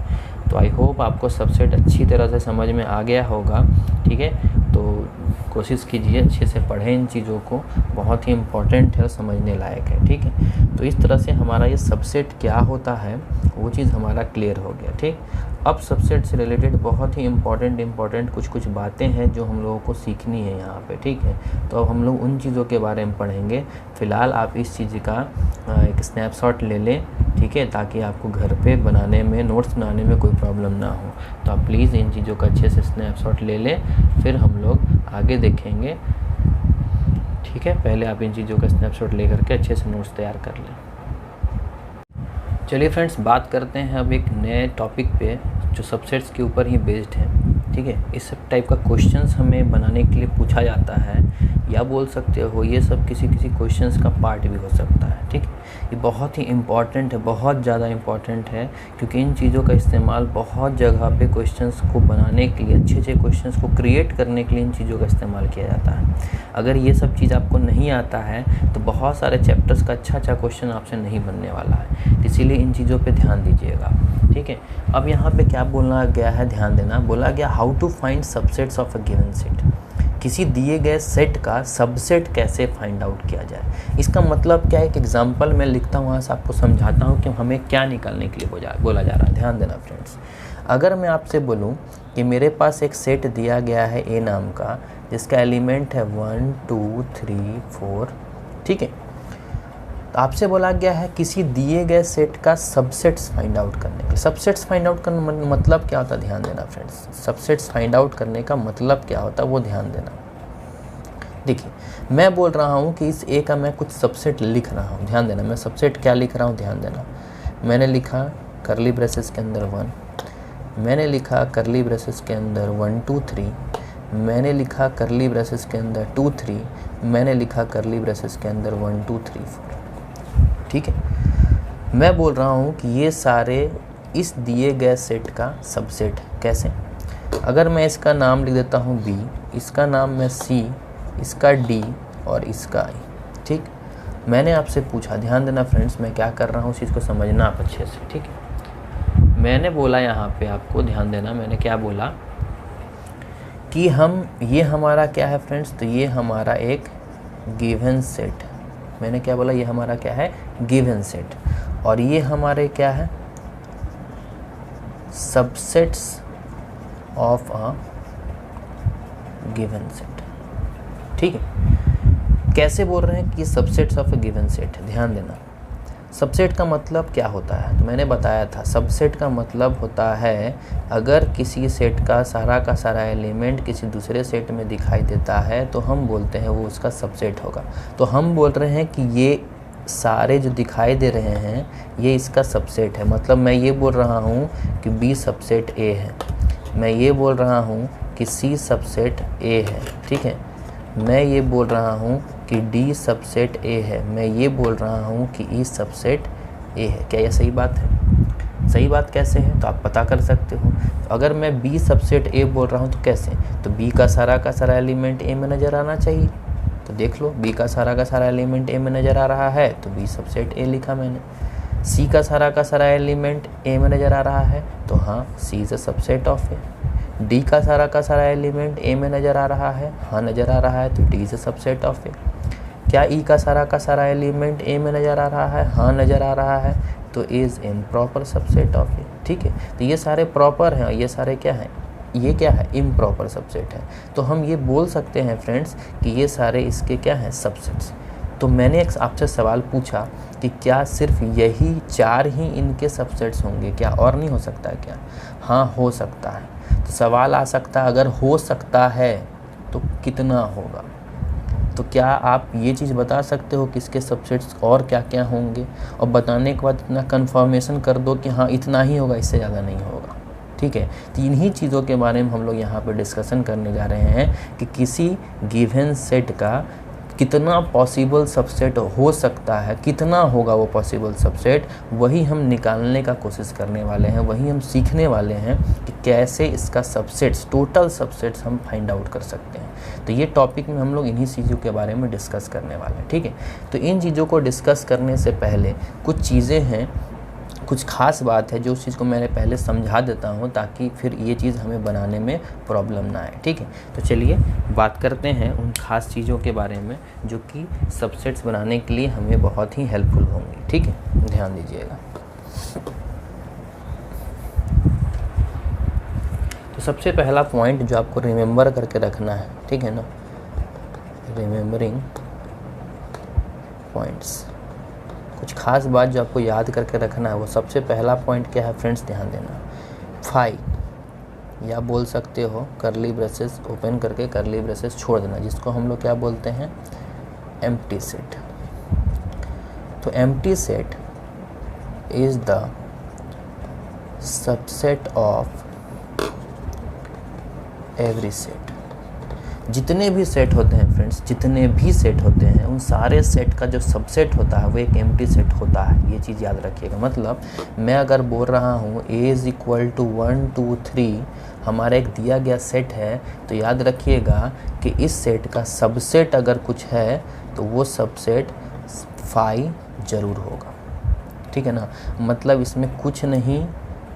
तो आई होप आपको सबसेट अच्छी तरह से समझ में आ गया होगा। ठीक है, तो कोशिश कीजिए अच्छे से पढ़ें इन चीज़ों को, बहुत ही इम्पोर्टेंट है और समझने लायक है। ठीक है, तो इस तरह से हमारा ये सबसेट क्या होता है वो चीज़ हमारा क्लियर हो गया। ठीक, अब सबसेट से रिलेटेड बहुत ही इम्पोर्टेंट कुछ बातें हैं जो हम लोगों को सीखनी है यहाँ पे। ठीक है, तो अब हम लोग उन चीज़ों के बारे में पढ़ेंगे। फ़िलहाल आप इस चीज़ का एक स्नैपशॉट ले लें, ठीक है, ताकि आपको घर पे बनाने में, नोट्स बनाने में कोई प्रॉब्लम ना हो। तो आप प्लीज़ इन चीज़ों का अच्छे से स्नैपशॉट ले लें, फिर हम लोग आगे देखेंगे। ठीक है, पहले आप इन चीज़ों का स्नैपशॉट ले करके अच्छे से नोट्स तैयार कर लें। चलिए फ्रेंड्स, बात करते हैं अब एक नए टॉपिक पे जो सबसेट्स के ऊपर ही बेस्ड है। ठीक है, इस सब टाइप का क्वेश्चंस हमें बनाने के लिए पूछा जाता है, या बोल सकते हो ये सब किसी क्वेश्चंस का पार्ट भी हो सकता है। ठीक है, ये बहुत ही इम्पॉर्टेंट है, बहुत ज़्यादा इम्पॉर्टेंट है, क्योंकि इन चीज़ों का इस्तेमाल बहुत जगह पे क्वेश्चंस को बनाने के लिए, अच्छे क्वेश्चंस को क्रिएट करने के लिए इन चीज़ों का इस्तेमाल किया जाता है। अगर ये सब चीज़ आपको नहीं आता है तो बहुत सारे चैप्टर्स का अच्छा क्वेश्चन आपसे नहीं बनने वाला है, इसीलिए इन चीज़ों पे ध्यान दीजिएगा। ठीक है, अब यहाँ पे क्या बोलना गया है, ध्यान देना। बोला गया how to find subsets of a given set. किसी दिए गए सेट का सबसेट कैसे फाइंड आउट किया जाए। इसका मतलब क्या है, एक एग्जांपल मैं लिखता हूँ, वहाँ से आपको समझाता हूँ कि हमें क्या निकालने के लिए बोला जा रहा है। ध्यान देना फ्रेंड्स, अगर मैं आपसे बोलूँ कि मेरे पास एक सेट दिया गया है ए नाम का, जिसका एलिमेंट है 1 2 3 4। ठीक है, तो आपसे बोला गया है किसी दिए गए सेट का सबसेट्स फाइंड आउट करने के। सबसेट्स फाइंड आउट करने मतलब क्या होता है, ध्यान देना फ्रेंड्स। सबसेट्स फाइंड आउट करने का मतलब क्या होता है वो ध्यान देना। देखिए, मैं बोल रहा हूँ कि इस ए का मैं कुछ सबसेट लिख रहा हूँ, ध्यान देना। मैं सबसेट क्या लिख रहा हूँ, ध्यान देना। मैंने लिखा करली ब्रेसेस के अंदर 1, मैंने लिखा करली ब्रेसेस के अंदर 1 2 3, मैंने लिखा करली ब्रेसेस के अंदर 2 3, मैंने लिखा करली ब्रेसेस के अंदर 1 2 3 4। ठीक है, मैं बोल रहा हूँ कि ये सारे इस दिए गए सेट का सबसेट है। कैसे? अगर मैं इसका नाम लिख देता हूँ B, इसका नाम मैं C, इसका D और इसका I। ठीक, मैंने आपसे पूछा, ध्यान देना फ्रेंड्स, मैं क्या कर रहा हूँ उस चीज़ को समझना आप अच्छे से। ठीक है, मैंने बोला यहाँ पे आपको ध्यान देना, मैंने क्या बोला कि ये हमारा क्या है फ्रेंड्स, तो ये हमारा एक गिवन सेट। मैंने क्या बोला, ये हमारा क्या है, गिवन सेट, और ये हमारे क्या है, subsets of a given set. ठीक है, कैसे बोल रहे हैं कि subsets of a given set है, ध्यान देना। सबसेट का मतलब क्या होता है, तो मैंने बताया था, सबसेट का मतलब होता है अगर किसी सेट का सारा एलिमेंट किसी दूसरे सेट में दिखाई देता है तो हम बोलते हैं वो उसका सबसेट होगा। तो हम बोल रहे हैं कि ये सारे जो दिखाई दे रहे हैं ये इसका सबसेट है। मतलब मैं ये बोल रहा हूँ कि B सबसेट A है, मैं ये बोल रहा हूँ कि C सबसेट A है। ठीक है, मैं ये बोल रहा हूँ कि D सबसेट A है, मैं ये बोल रहा हूँ कि E सबसेट A है। क्या यह सही बात है? सही बात कैसे है तो आप पता कर सकते हो। तो अगर मैं B सबसेट A बोल रहा हूँ तो कैसे, तो B का सारा एलिमेंट A में नज़र आना चाहिए। तो देख लो, B का सारा एलिमेंट A में नज़र आ रहा है तो B सबसेट A लिखा मैंने। C का सारा एलिमेंट A में नज़र आ रहा है तो हाँ, C is a subset of A। D का सारा एलिमेंट A में नज़र आ रहा है, हाँ नज़र आ रहा है तो D is a subset of A। क्या E का सारा एलिमेंट A में नज़र आ रहा है, हाँ नज़र आ रहा है तो is improper subset of A। ठीक है, तो ये सारे प्रॉपर हैं, ये सारे क्या हैं, ये क्या है, इम्प्रॉपर सबसेट है। तो हम ये बोल सकते हैं फ्रेंड्स कि ये सारे इसके क्या हैं, सबसेट्स। तो मैंने एक आपसे सवाल पूछा कि क्या सिर्फ यही 4 ही इनके सबसेट्स होंगे, क्या और नहीं हो सकता है क्या? हाँ, हो सकता है। तो सवाल आ सकता है अगर हो सकता है तो कितना होगा? तो क्या आप ये चीज़ बता सकते हो कि इसके सबसेट्स और क्या क्या होंगे, और बताने के बाद इतना कंफर्मेशन कर दो कि हाँ इतना ही होगा, इससे ज़्यादा नहीं होगा। ठीक है, तो इन्हीं चीज़ों के बारे में हम लोग यहाँ पर डिस्कशन करने जा रहे हैं कि किसी गिवन सेट का कितना पॉसिबल सबसेट हो सकता है, कितना होगा वो पॉसिबल सबसेट, वही हम निकालने का कोशिश करने वाले हैं, वही हम सीखने वाले हैं कि कैसे इसका सबसेट्स, टोटल सबसेट्स हम फाइंड आउट कर सकते हैं। तो ये टॉपिक में हम लोग इन्हीं चीज़ों के बारे में डिस्कस करने वाले हैं। ठीक है, तो इन चीज़ों को डिस्कस करने से पहले कुछ चीज़ें हैं, कुछ खास बात है जो उस चीज़ को मैंने पहले समझा देता हूँ ताकि फिर ये चीज़ हमें बनाने में प्रॉब्लम ना आए। ठीक है, तो चलिए बात करते हैं उन खास चीज़ों के बारे में जो कि सबसेट्स बनाने के लिए हमें बहुत ही हेल्पफुल होंगी। ठीक है, ध्यान दीजिएगा। तो सबसे पहला पॉइंट जो आपको रिमेंबर करके रखना है, ठीक है ना, रिमेंबरिंग पॉइंट्स, कुछ खास बात जो आपको याद करके रखना है, वो सबसे पहला पॉइंट क्या है फ्रेंड्स, ध्यान देना। फाई, या बोल सकते हो करली ब्रेसेस ओपन करके करली ब्रेसेस छोड़ देना, जिसको हम लोग क्या बोलते हैं, एम्प्टी सेट। तो empty set is the subset of every set. जितने भी सेट होते हैं फ्रेंड्स, जितने भी सेट होते हैं, उन सारे सेट का जो सबसेट होता है वो एक एम्प्टी सेट होता है। ये चीज़ याद रखिएगा। मतलब मैं अगर बोल रहा हूँ A = 1 2 3 हमारा एक दिया गया सेट है, तो याद रखिएगा कि इस सेट का सबसेट अगर कुछ है तो वो सबसेट फाई ज़रूर होगा। ठीक है ना, मतलब इसमें कुछ नहीं,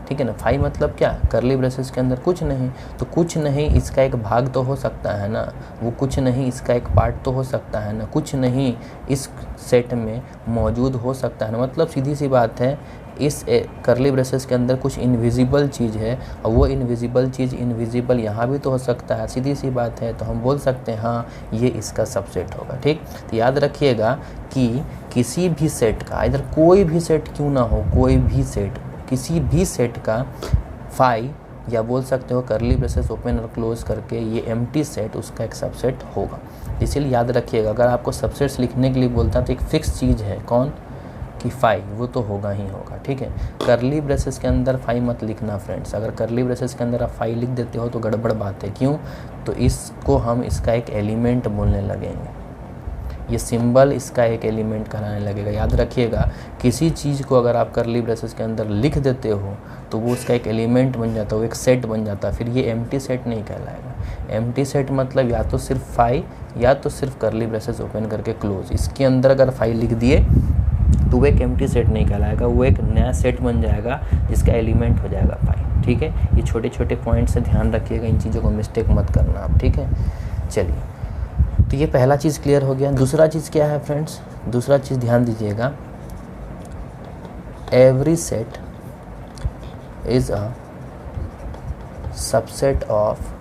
ठीक है ना, फाई मतलब क्या, करली ब्रेसेस के अंदर कुछ नहीं, तो कुछ नहीं इसका एक भाग तो हो सकता है ना, वो कुछ नहीं इसका एक पार्ट तो हो सकता है ना, कुछ नहीं इस सेट में मौजूद हो सकता है ना। मतलब सीधी सी बात है, इस करली ब्रेसेस के अंदर कुछ इनविजिबल चीज़ है और वो इनविजिबल चीज़ इनविजिबल यहाँ भी तो हो सकता है, सीधी सी बात है। तो हम बोल सकते हैं हाँ ये इसका सबसेट होगा। ठीक, तो याद रखिएगा कि किसी भी सेट का, इधर कोई भी सेट क्यों ना हो, कोई भी सेट, किसी भी सेट का फाई, या बोल सकते हो करली ब्रेसेस ओपन और क्लोज करके ये एम्प्टी सेट उसका एक सबसेट होगा। इसीलिए याद रखिएगा, अगर आपको सबसेट्स लिखने के लिए बोलता है तो एक फिक्स चीज़ है, कौन, कि फाई, वो तो होगा ही होगा। ठीक है, करली ब्रेसेस के अंदर फाई मत लिखना फ्रेंड्स। अगर करली ब्रेसेस के अंदर आप फाई लिख देते हो तो गड़बड़ बात है। क्यों, तो इसको हम इसका एक एलिमेंट बोलने लगेंगे, ये सिंबल इसका एक एलिमेंट कहलाने लगेगा। याद रखिएगा, किसी चीज़ को अगर आप करली ब्रेसेस के अंदर लिख देते हो तो वो उसका एक एलिमेंट बन जाता है, वो एक सेट बन जाता है, फिर ये एम्प्टी सेट नहीं कहलाएगा। एम्प्टी सेट मतलब या तो सिर्फ फाई या तो सिर्फ करली ब्रेसेस ओपन करके क्लोज, इसके अंदर अगर फाई लिख दिए तो वो एक एम्प्टी सेट नहीं कहलाएगा, वो एक नया सेट बन जाएगा जिसका एलिमेंट हो जाएगा फाई। ठीक है, ये छोटे छोटे पॉइंट से ध्यान रखिएगा, इन चीज़ों को मिस्टेक मत करना आप। ठीक है, चलिए, तो ये पहला चीज़ क्लियर हो गया। दूसरा चीज़ क्या है फ्रेंड्स, दूसरा चीज़ ध्यान दीजिएगा, every set is a subset of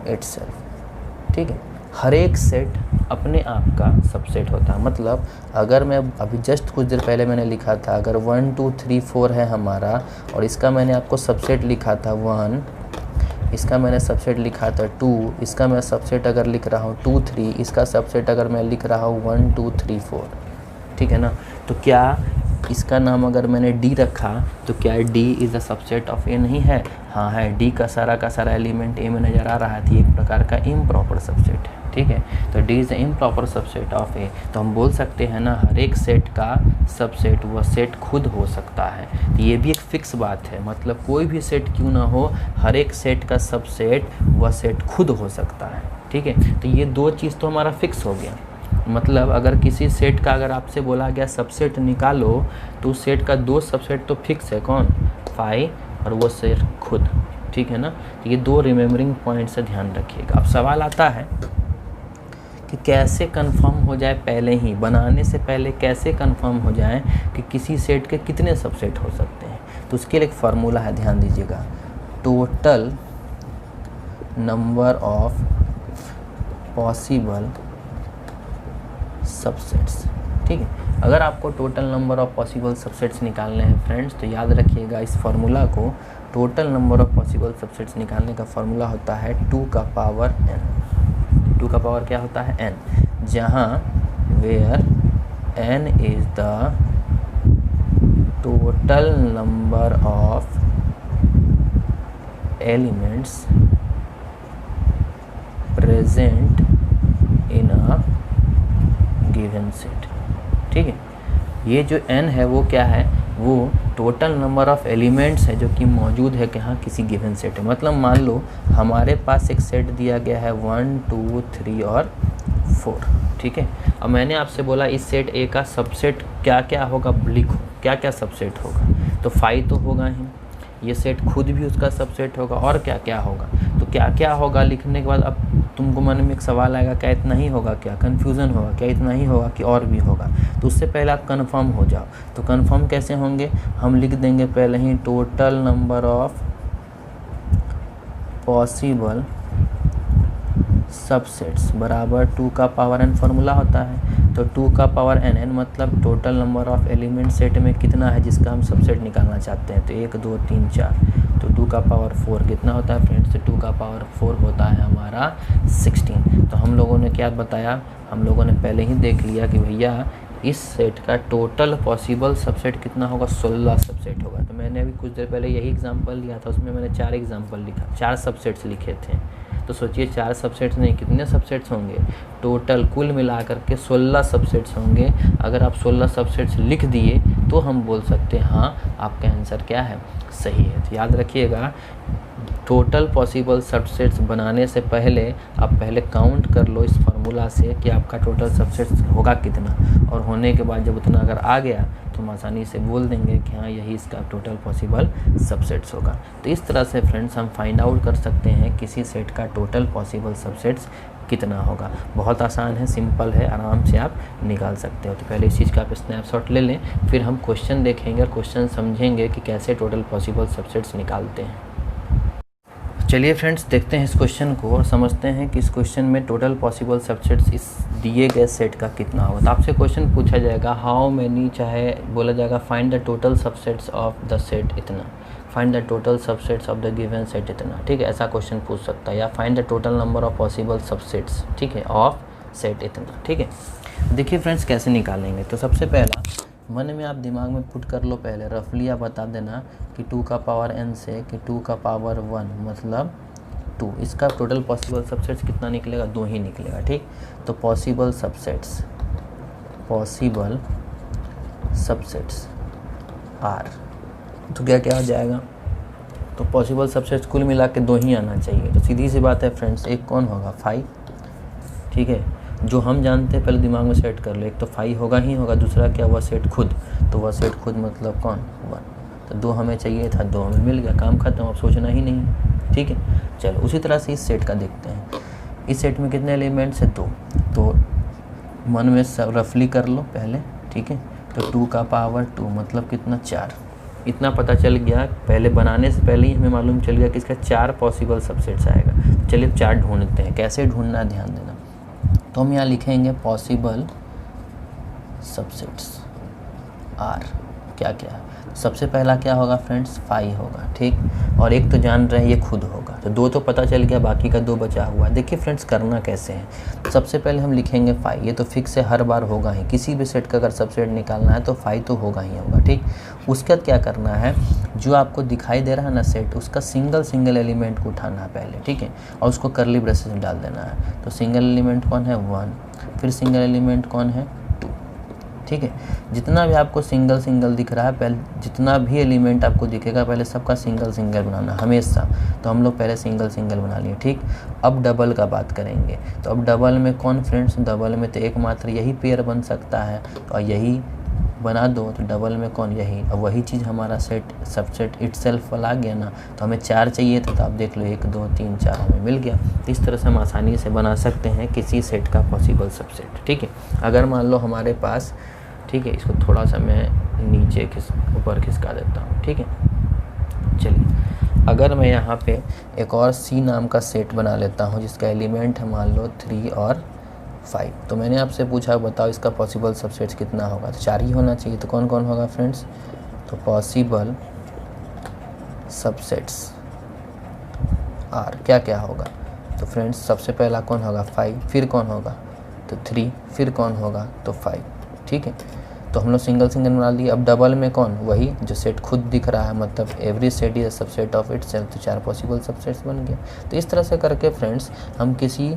itself. ठीक है, हर एक सेट अपने आप का सबसेट होता है। मतलब अगर मैं अभी जस्ट कुछ देर पहले मैंने लिखा था, अगर 1 2 3 4 है हमारा, और इसका मैंने आपको सबसेट लिखा था 1, इसका मैंने सबसेट लिखा था 2, इसका मैं सबसेट अगर लिख रहा हूँ 2 3, इसका सबसेट अगर मैं लिख रहा हूँ 1 2 3 4। ठीक है ना, तो क्या इसका नाम अगर मैंने डी रखा तो क्या D is the subset of A नहीं है? हाँ है, डी का सारा एलिमेंट ए में नज़र आ रहा है, तो एक प्रकार का इम्प्रॉपर सबसेट है। ठीक है, तो D is the improper subset of A. तो हम बोल सकते हैं ना, हर एक सेट का सबसेट वह सेट खुद हो सकता है। तो ये भी एक फिक्स बात है, मतलब कोई भी सेट क्यों ना हो, हर एक सेट का सबसेट वह सेट खुद हो सकता है। ठीक है, तो ये दो चीज़ तो हमारा फिक्स हो गया। मतलब अगर किसी सेट का अगर आपसे बोला गया सबसेट निकालो तो उस सेट का दो सबसेट तो फिक्स है, कौन, फाई और वो सेट खुद। ठीक है ना, तो ये दो रिमेम्बरिंग पॉइंट से ध्यान रखिएगा। अब सवाल आता है कि कैसे कंफर्म हो जाए, पहले ही बनाने से पहले कैसे कंफर्म हो जाए कि किसी सेट के कितने सबसेट हो सकते हैं। तो उसके लिए एक फार्मूला है, ध्यान दीजिएगा, total number of possible subsets. ठीक है, अगर आपको total number of possible subsets निकालने हैं फ्रेंड्स, तो याद रखिएगा इस फार्मूला को। Total number of possible subsets निकालने का फार्मूला होता है 2 का पावर n। 2 का पावर क्या होता है? n, जहाँ where n is the total number of elements present in a given set. ठीक है, ये जो n है वो क्या है? वो टोटल नंबर ऑफ एलिमेंट्स है जो कि मौजूद है कहाँ? किसी गिवन सेट है। मतलब मान लो हमारे पास एक सेट दिया गया है 1 2 3 और 4। ठीक है, अब मैंने आपसे बोला इस सेट ए का सबसेट क्या क्या होगा, लिखो क्या क्या सबसेट होगा। तो 5 तो होगा ही, ये सेट खुद भी उसका सबसेट होगा, और क्या क्या होगा। तो क्या क्या होगा लिखने के बाद अब तुमको मन में एक सवाल आएगा, क्या इतना ही होगा? क्या कन्फ्यूज़न होगा? क्या इतना ही होगा कि और भी होगा? तो उससे पहले आप कंफर्म हो जाओ। तो कंफर्म कैसे होंगे? हम लिख देंगे पहले ही total number of possible subsets बराबर 2 का पावर n फार्मूला होता है। तो 2 का पावर n मतलब total number of element set में कितना है जिसका हम सबसेट निकालना चाहते हैं। तो 1 2 3 4, तो 2 का पावर 4 कितना होता है फ्रेंड्स? तो 2 का पावर 4 होता है हमारा 16। तो हम लोगों ने क्या बताया? हम लोगों ने पहले ही देख लिया कि भैया इस सेट का टोटल पॉसिबल सबसेट कितना होगा? 16 सबसेट होगा। तो मैंने अभी कुछ देर पहले यही एग्जांपल लिया था, उसमें मैंने 4 एग्जांपल लिखा, 4 सबसेट्स लिखे थे। तो सोचिए 4 सबसेट्स नहीं, कितने सबसेट्स होंगे? टोटल कुल मिलाकर के 16 सबसेट्स होंगे। अगर आप 16 सबसेट्स लिख दिए तो हम बोल सकते हैं हाँ आपका आंसर क्या है? सही है। तो याद रखिएगा टोटल पॉसिबल सबसेट्स बनाने से पहले आप पहले काउंट कर लो इस फार्मूला से कि आपका टोटल सबसेट्स होगा कितना, और होने के बाद जब उतना अगर आ गया तो हम आसानी से बोल देंगे कि हाँ यही इसका टोटल पॉसिबल सबसेट्स होगा। तो इस तरह से फ्रेंड्स हम फाइंड आउट कर सकते हैं किसी सेट का टोटल पॉसिबल सबसेट्स कितना होगा। बहुत आसान है, सिंपल है, आराम से आप निकाल सकते हो। तो पहले इस चीज़ का आप स्नैपशॉट ले लें, फिर हम क्वेश्चन देखेंगे और क्वेश्चन समझेंगे कि कैसे टोटल पॉसिबल सबसेट्स निकालते हैं। चलिए फ्रेंड्स देखते हैं इस क्वेश्चन को और समझते हैं कि इस क्वेश्चन में टोटल पॉसिबल सबसेट्स इस दिए गए सेट का कितना होगा। तो आपसे क्वेश्चन पूछा जाएगा हाउ मैनी, चाहे बोला जाएगा find the total subsets of the set इतना, find the total subsets of the given set इतना। ठीक है, ऐसा क्वेश्चन पूछ सकता है, या find the total number of possible subsets, ठीक है, ऑफ सेट इतना। ठीक है, देखिए फ्रेंड्स कैसे निकालेंगे। तो सबसे पहला मन में आप दिमाग में पुट कर लो, पहले रफली आप बता देना कि 2 का पावर n से कि 2 का पावर 1 मतलब 2, इसका टोटल पॉसिबल सबसेट्स कितना निकलेगा? 2 ही निकलेगा। ठीक, तो पॉसिबल सबसेट्स आर, तो क्या क्या हो जाएगा? तो पॉसिबल सबसेट्स कुल मिला के 2 ही आना चाहिए। तो सीधी सी बात है फ्रेंड्स, एक कौन होगा? 5। ठीक है, जो हम जानते हैं पहले दिमाग में सेट कर लो, एक तो 5 होगा ही होगा, दूसरा क्या हुआ? सेट खुद। तो वह सेट खुद मतलब कौन? 1। तो 2 हमें चाहिए था, 2 हमें मिल गया, काम खत्म, अब सोचना ही नहीं। ठीक है, चलो उसी तरह से इस सेट का देखते हैं। इस सेट में कितने एलिमेंट्स हैं? 2। तो मन में सब रफली कर लो पहले। ठीक है, तो 2 का पावर 2 मतलब कितना? 4। इतना पता चल गया, पहले बनाने से पहले ही हमें मालूम चल गया कि इसका 4 पॉसिबल सबसेट्स आएगा। चलिए 4 ढूंढते हैं, कैसे ढूंढना ध्यान देना। तो हम यहाँ लिखेंगे पॉसिबल सबसेट्स आर, क्या क्या है? सबसे पहला क्या होगा फ्रेंड्स? 5 होगा। ठीक, और एक तो जान रहे हैं ये खुद होगा, तो 2 तो पता चल गया, बाकी का 2 बचा हुआ। देखिए फ्रेंड्स करना कैसे है। सबसे पहले हम लिखेंगे 5, ये तो फिक्स है, हर बार होगा ही, किसी भी सेट का अगर सबसेट निकालना है तो 5 तो होगा ही होगा। ठीक, उसके बाद क्या करना है, जो आपको दिखाई दे रहा है ना सेट, उसका सिंगल एलिमेंट को उठाना है पहले। ठीक है, और उसको करली ब्रेसेस में डाल देना है। तो सिंगल एलिमेंट कौन है? 1, फिर सिंगल एलिमेंट कौन है? 2। ठीक है, जितना भी आपको सिंगल दिख रहा है, पहले जितना भी एलिमेंट आपको दिखेगा पहले सबका सिंगल बनाना हमेशा। तो हम लोग पहले सिंगल बना लिए। ठीक, अब डबल का बात करेंगे। तो अब डबल में कौन फ्रेंड्स? डबल में तो एकमात्र यही पेयर बन सकता है, और यही बना दो। तो डबल में कौन? यही। अब वही चीज़ हमारा सेट सबसेट इटसेल्फ वाला आ गया ना। तो हमें 4 चाहिए था, तो आप देख लो 1 2 3 4 हमें मिल गया। तो इस तरह से हम आसानी से बना सकते हैं किसी सेट का पॉसिबल सबसेट। ठीक है, अगर मान लो हमारे पास, ठीक है, इसको थोड़ा सा मैं नीचे ऊपर खिसका देता हूँ। ठीक है, चलिए अगर मैं यहाँ पे एक और C नाम का सेट बना लेता हूँ जिसका एलिमेंट है मान लो 3 और 5। तो मैंने आपसे पूछा बताओ इसका पॉसिबल सबसेट्स कितना होगा, तो 4 ही होना चाहिए। तो कौन कौन होगा फ्रेंड्स, तो पॉसिबल सबसेट्स आर क्या क्या होगा, तो फ्रेंड्स सबसे पहला कौन होगा 5, फिर कौन होगा तो 3, फिर कौन होगा तो 5। ठीक है, तो हम लोग सिंगल सिंगल बना लिए। अब डबल में कौन, वही जो सेट खुद दिख रहा है, मतलब every set is a subset of itself, तो 4 पॉसिबल सबसेट्स बन गए। तो इस तरह से करके फ्रेंड्स हम किसी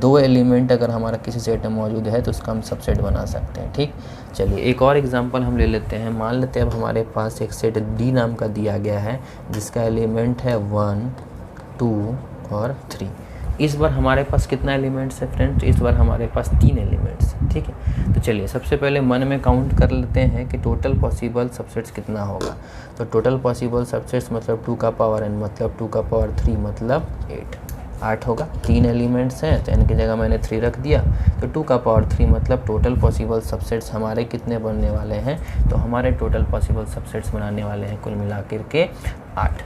2 एलिमेंट अगर हमारा किसी सेट में मौजूद है तो उसका हम सबसेट बना सकते हैं। ठीक, चलिए एक और एग्जांपल हम ले लेते हैं। मान लेते हैं अब हमारे पास एक सेट डी नाम का दिया गया है जिसका एलिमेंट है 1, 2 और 3। इस बार हमारे पास कितना एलिमेंट्स है फ्रेंड्स, इस बार हमारे पास 3 एलिमेंट्स हैं। ठीक है, तो चलिए सबसे पहले मन में काउंट कर लेते हैं कि टोटल पॉसिबल सबसेट्स कितना होगा। तो टोटल पॉसिबल सबसेट्स मतलब 2 का पावर n मतलब 2 का पावर 3 मतलब 8 होगा। 3 एलिमेंट्स हैं तो n की जगह मैंने 3 रख दिया, तो 2 का पावर 3 मतलब टोटल पॉसिबल सबसेट्स हमारे कितने बनने वाले हैं, तो हमारे टोटल पॉसिबल सबसेट्स बनाने वाले हैं कुल मिलाकर के 8।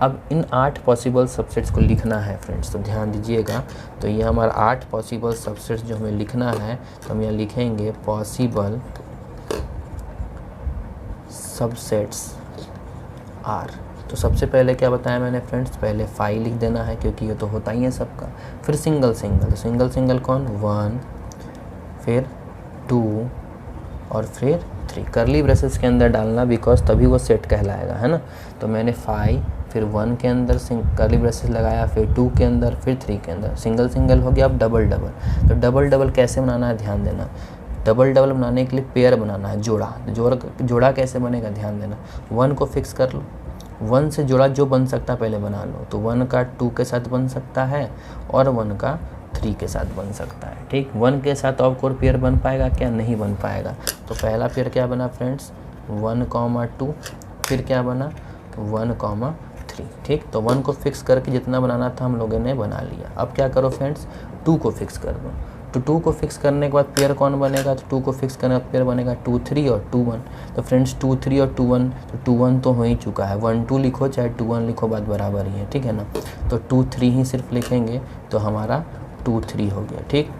अब इन 8 पॉसिबल सबसेट्स को लिखना है फ्रेंड्स, तो ध्यान दीजिएगा। तो ये हमारा 8 पॉसिबल सबसेट्स जो हमें लिखना है, तो हम यहाँ लिखेंगे पॉसिबल सबसेट्स आर। तो सबसे पहले क्या बताया मैंने फ्रेंड्स, पहले 5 लिख देना है क्योंकि ये तो होता ही है सबका। फिर सिंगल सिंगल, तो सिंगल सिंगल कौन 1, फिर 2 और फिर 3। करली ब्रेसेस के अंदर डालना बिकॉज तभी वो सेट कहलाएगा, है ना। तो मैंने 5 फिर 1 के अंदर करली ब्रेसेस लगाया, फिर 2 के अंदर, फिर 3 के अंदर। सिंगल सिंगल हो गया। अब डबल डबल, तो डबल डबल कैसे बनाना है ध्यान देना। डबल डबल बनाने के लिए पेयर बनाना है, जोड़ा। जोड़ा कैसे बनेगा ध्यान देना। 1 को फिक्स कर लो, 1 से जोड़ा जो बन सकता पहले बना लो। तो 1 का 2 के साथ बन सकता है और 1 का 3 के साथ बन सकता है। ठीक, 1 के साथ और कोई पेयर बन पाएगा क्या, नहीं बन पाएगा। तो पहला पेयर क्या बना फ्रेंड्स 1, 2, फिर क्या बना 1, 3। ठीक, तो 1 को फिक्स करके जितना बनाना था हम लोगों ने बना लिया। अब क्या करो फ्रेंड्स 2 को फिक्स कर दो। तो 2 को फिक्स करने के बाद पेयर कौन बनेगा, तो 2 को फिक्स करने के बाद पेयर बनेगा 2, 3 और 2, 1। तो फ्रेंड्स 2, 3 और 2, 1, तो 2, 1 तो हो ही चुका है। 1, 2 लिखो चाहे 2, 1 लिखो, बात बराबर ही है। ठीक है ना, तो 2, 3 ही सिर्फ लिखेंगे तो हमारा 2, 3 हो गया। ठीक,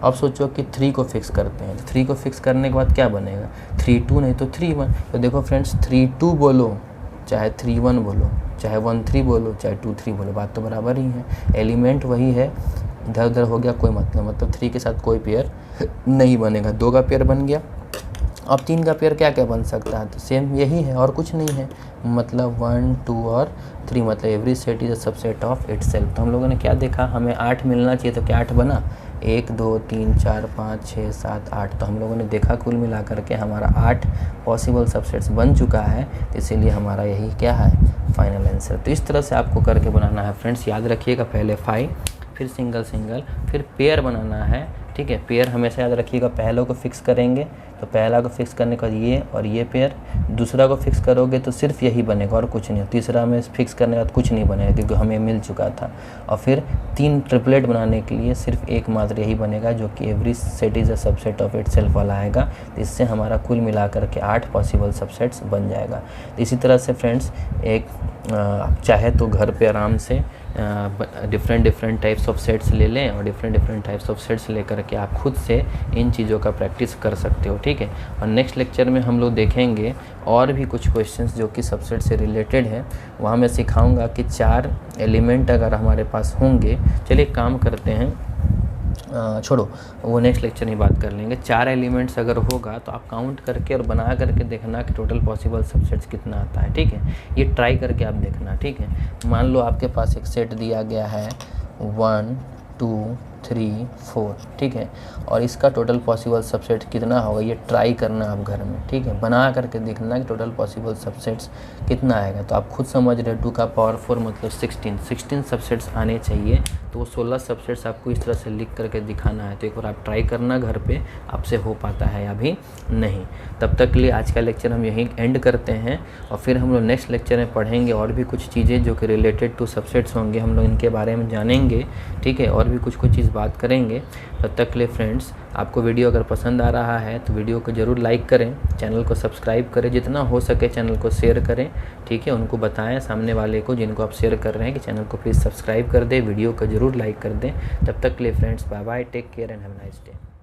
अब सोचो कि 3 को फिक्स करते हैं। 3 को फिक्स करने के बाद क्या बनेगा 3, 2 नहीं तो 3, 1। तो देखो फ्रेंड्स 3, 2 बोलो चाहे 3, 1 बोलो, चाहे 1, 3 बोलो, चाहे 2, 3 बोलो, बात तो बराबर ही है। एलिमेंट वही है, इधर उधर हो गया कोई मतलब 3 के साथ कोई पेयर नहीं बनेगा। 2 का पेयर बन गया। अब 3 का पेयर क्या क्या बन सकता है, तो सेम यही है और कुछ नहीं है। मतलब 1, 2 और 3 मतलब every set is a subset of itself. तो हम लोगों ने क्या देखा, हमें 8 मिलना चाहिए, तो क्या 8 बना 1, 2, 3, 4, 5, 6, 7, 8। तो हम लोगों ने देखा कुल मिला करके हमारा 8 पॉसिबल सबसेट्स बन चुका है, तो इसीलिए हमारा यही क्या है फाइनल आंसर। तो इस तरह से आपको करके बनाना है फ्रेंड्स, याद रखिएगा। पहले 5 फिर सिंगल सिंगल फिर पेयर बनाना है। ठीक है, पेयर हमेशा याद रखिएगा, पहले को फिक्स करेंगे तो पहला को फिक्स करने के बाद ये और ये पेयर, दूसरा को फिक्स करोगे तो सिर्फ यही बनेगा और कुछ नहीं। तीसरा में फिक्स करने के बाद कुछ नहीं बनेगा क्योंकि हमें मिल चुका था। और फिर 3 ट्रिपलेट बनाने के लिए सिर्फ एक मात्र यही बनेगा जो कि every set is a subset of itself वाला आएगा। तो इससे हमारा कुल मिला करके 8 पॉसिबल सबसेट्स बन जाएगा। तो इसी तरह से फ्रेंड्स एक चाहे तो घर पे आराम से डिफरेंट टाइप्स ऑफ सेट्स ले लें और डिफरेंट टाइप्स ऑफ सेट्स ले करके आप खुद से इन चीज़ों का प्रैक्टिस कर सकते हो। ठीक है, और नेक्स्ट लेक्चर में हम लोग देखेंगे और भी कुछ क्वेश्चंस जो कि सबसेट से रिलेटेड है। वहाँ मैं सिखाऊंगा कि 4 एलिमेंट अगर हमारे पास होंगे, चलिए काम करते हैं, छोड़ो वो नेक्स्ट लेक्चर में बात कर लेंगे। 4 एलिमेंट्स अगर होगा तो आप काउंट करके और बना करके देखना कि टोटल पॉसिबल सबसेट्स कितना आता है। ठीक है, ये ट्राई करके आप देखना। ठीक है, मान लो आपके पास एक सेट दिया गया है 1, 2, 3, 4। ठीक है, और इसका टोटल पॉसिबल सबसेट कितना होगा ये ट्राई करना आप घर में। ठीक है, बना करके देखना कि टोटल पॉसिबल सबसेट्स कितना आएगा। तो आप खुद समझ रहे 2 का पावर 4 मतलब 16 सबसेट्स आने चाहिए। तो वो 16 सबसेट्स आपको इस तरह से लिख करके दिखाना है। तो एक बार आप ट्राई करना घर पे, आपसे हो पाता है या भी नहीं। तब तक के लिए आज का लेक्चर हम यहीं एंड करते हैं और फिर हम लोग नेक्स्ट लेक्चर में पढ़ेंगे और भी कुछ चीज़ें जो कि रिलेटेड टू सबसेट्स होंगे, हम लोग इनके बारे में जानेंगे। ठीक है, और भी कुछ चीज़ बात करेंगे। तब तक के लिए फ्रेंड्स, आपको वीडियो अगर पसंद आ रहा है तो वीडियो को ज़रूर लाइक करें, चैनल को सब्सक्राइब करें, जितना हो सके चैनल को शेयर करें, ठीक है। उनको बताएं सामने वाले को जिनको आप शेयर कर रहे हैं कि चैनल को प्लीज़ सब्सक्राइब कर दें, वीडियो को ज़रूर लाइक कर दें। तब तक के लिए friends, bye bye, take care and have a nice day.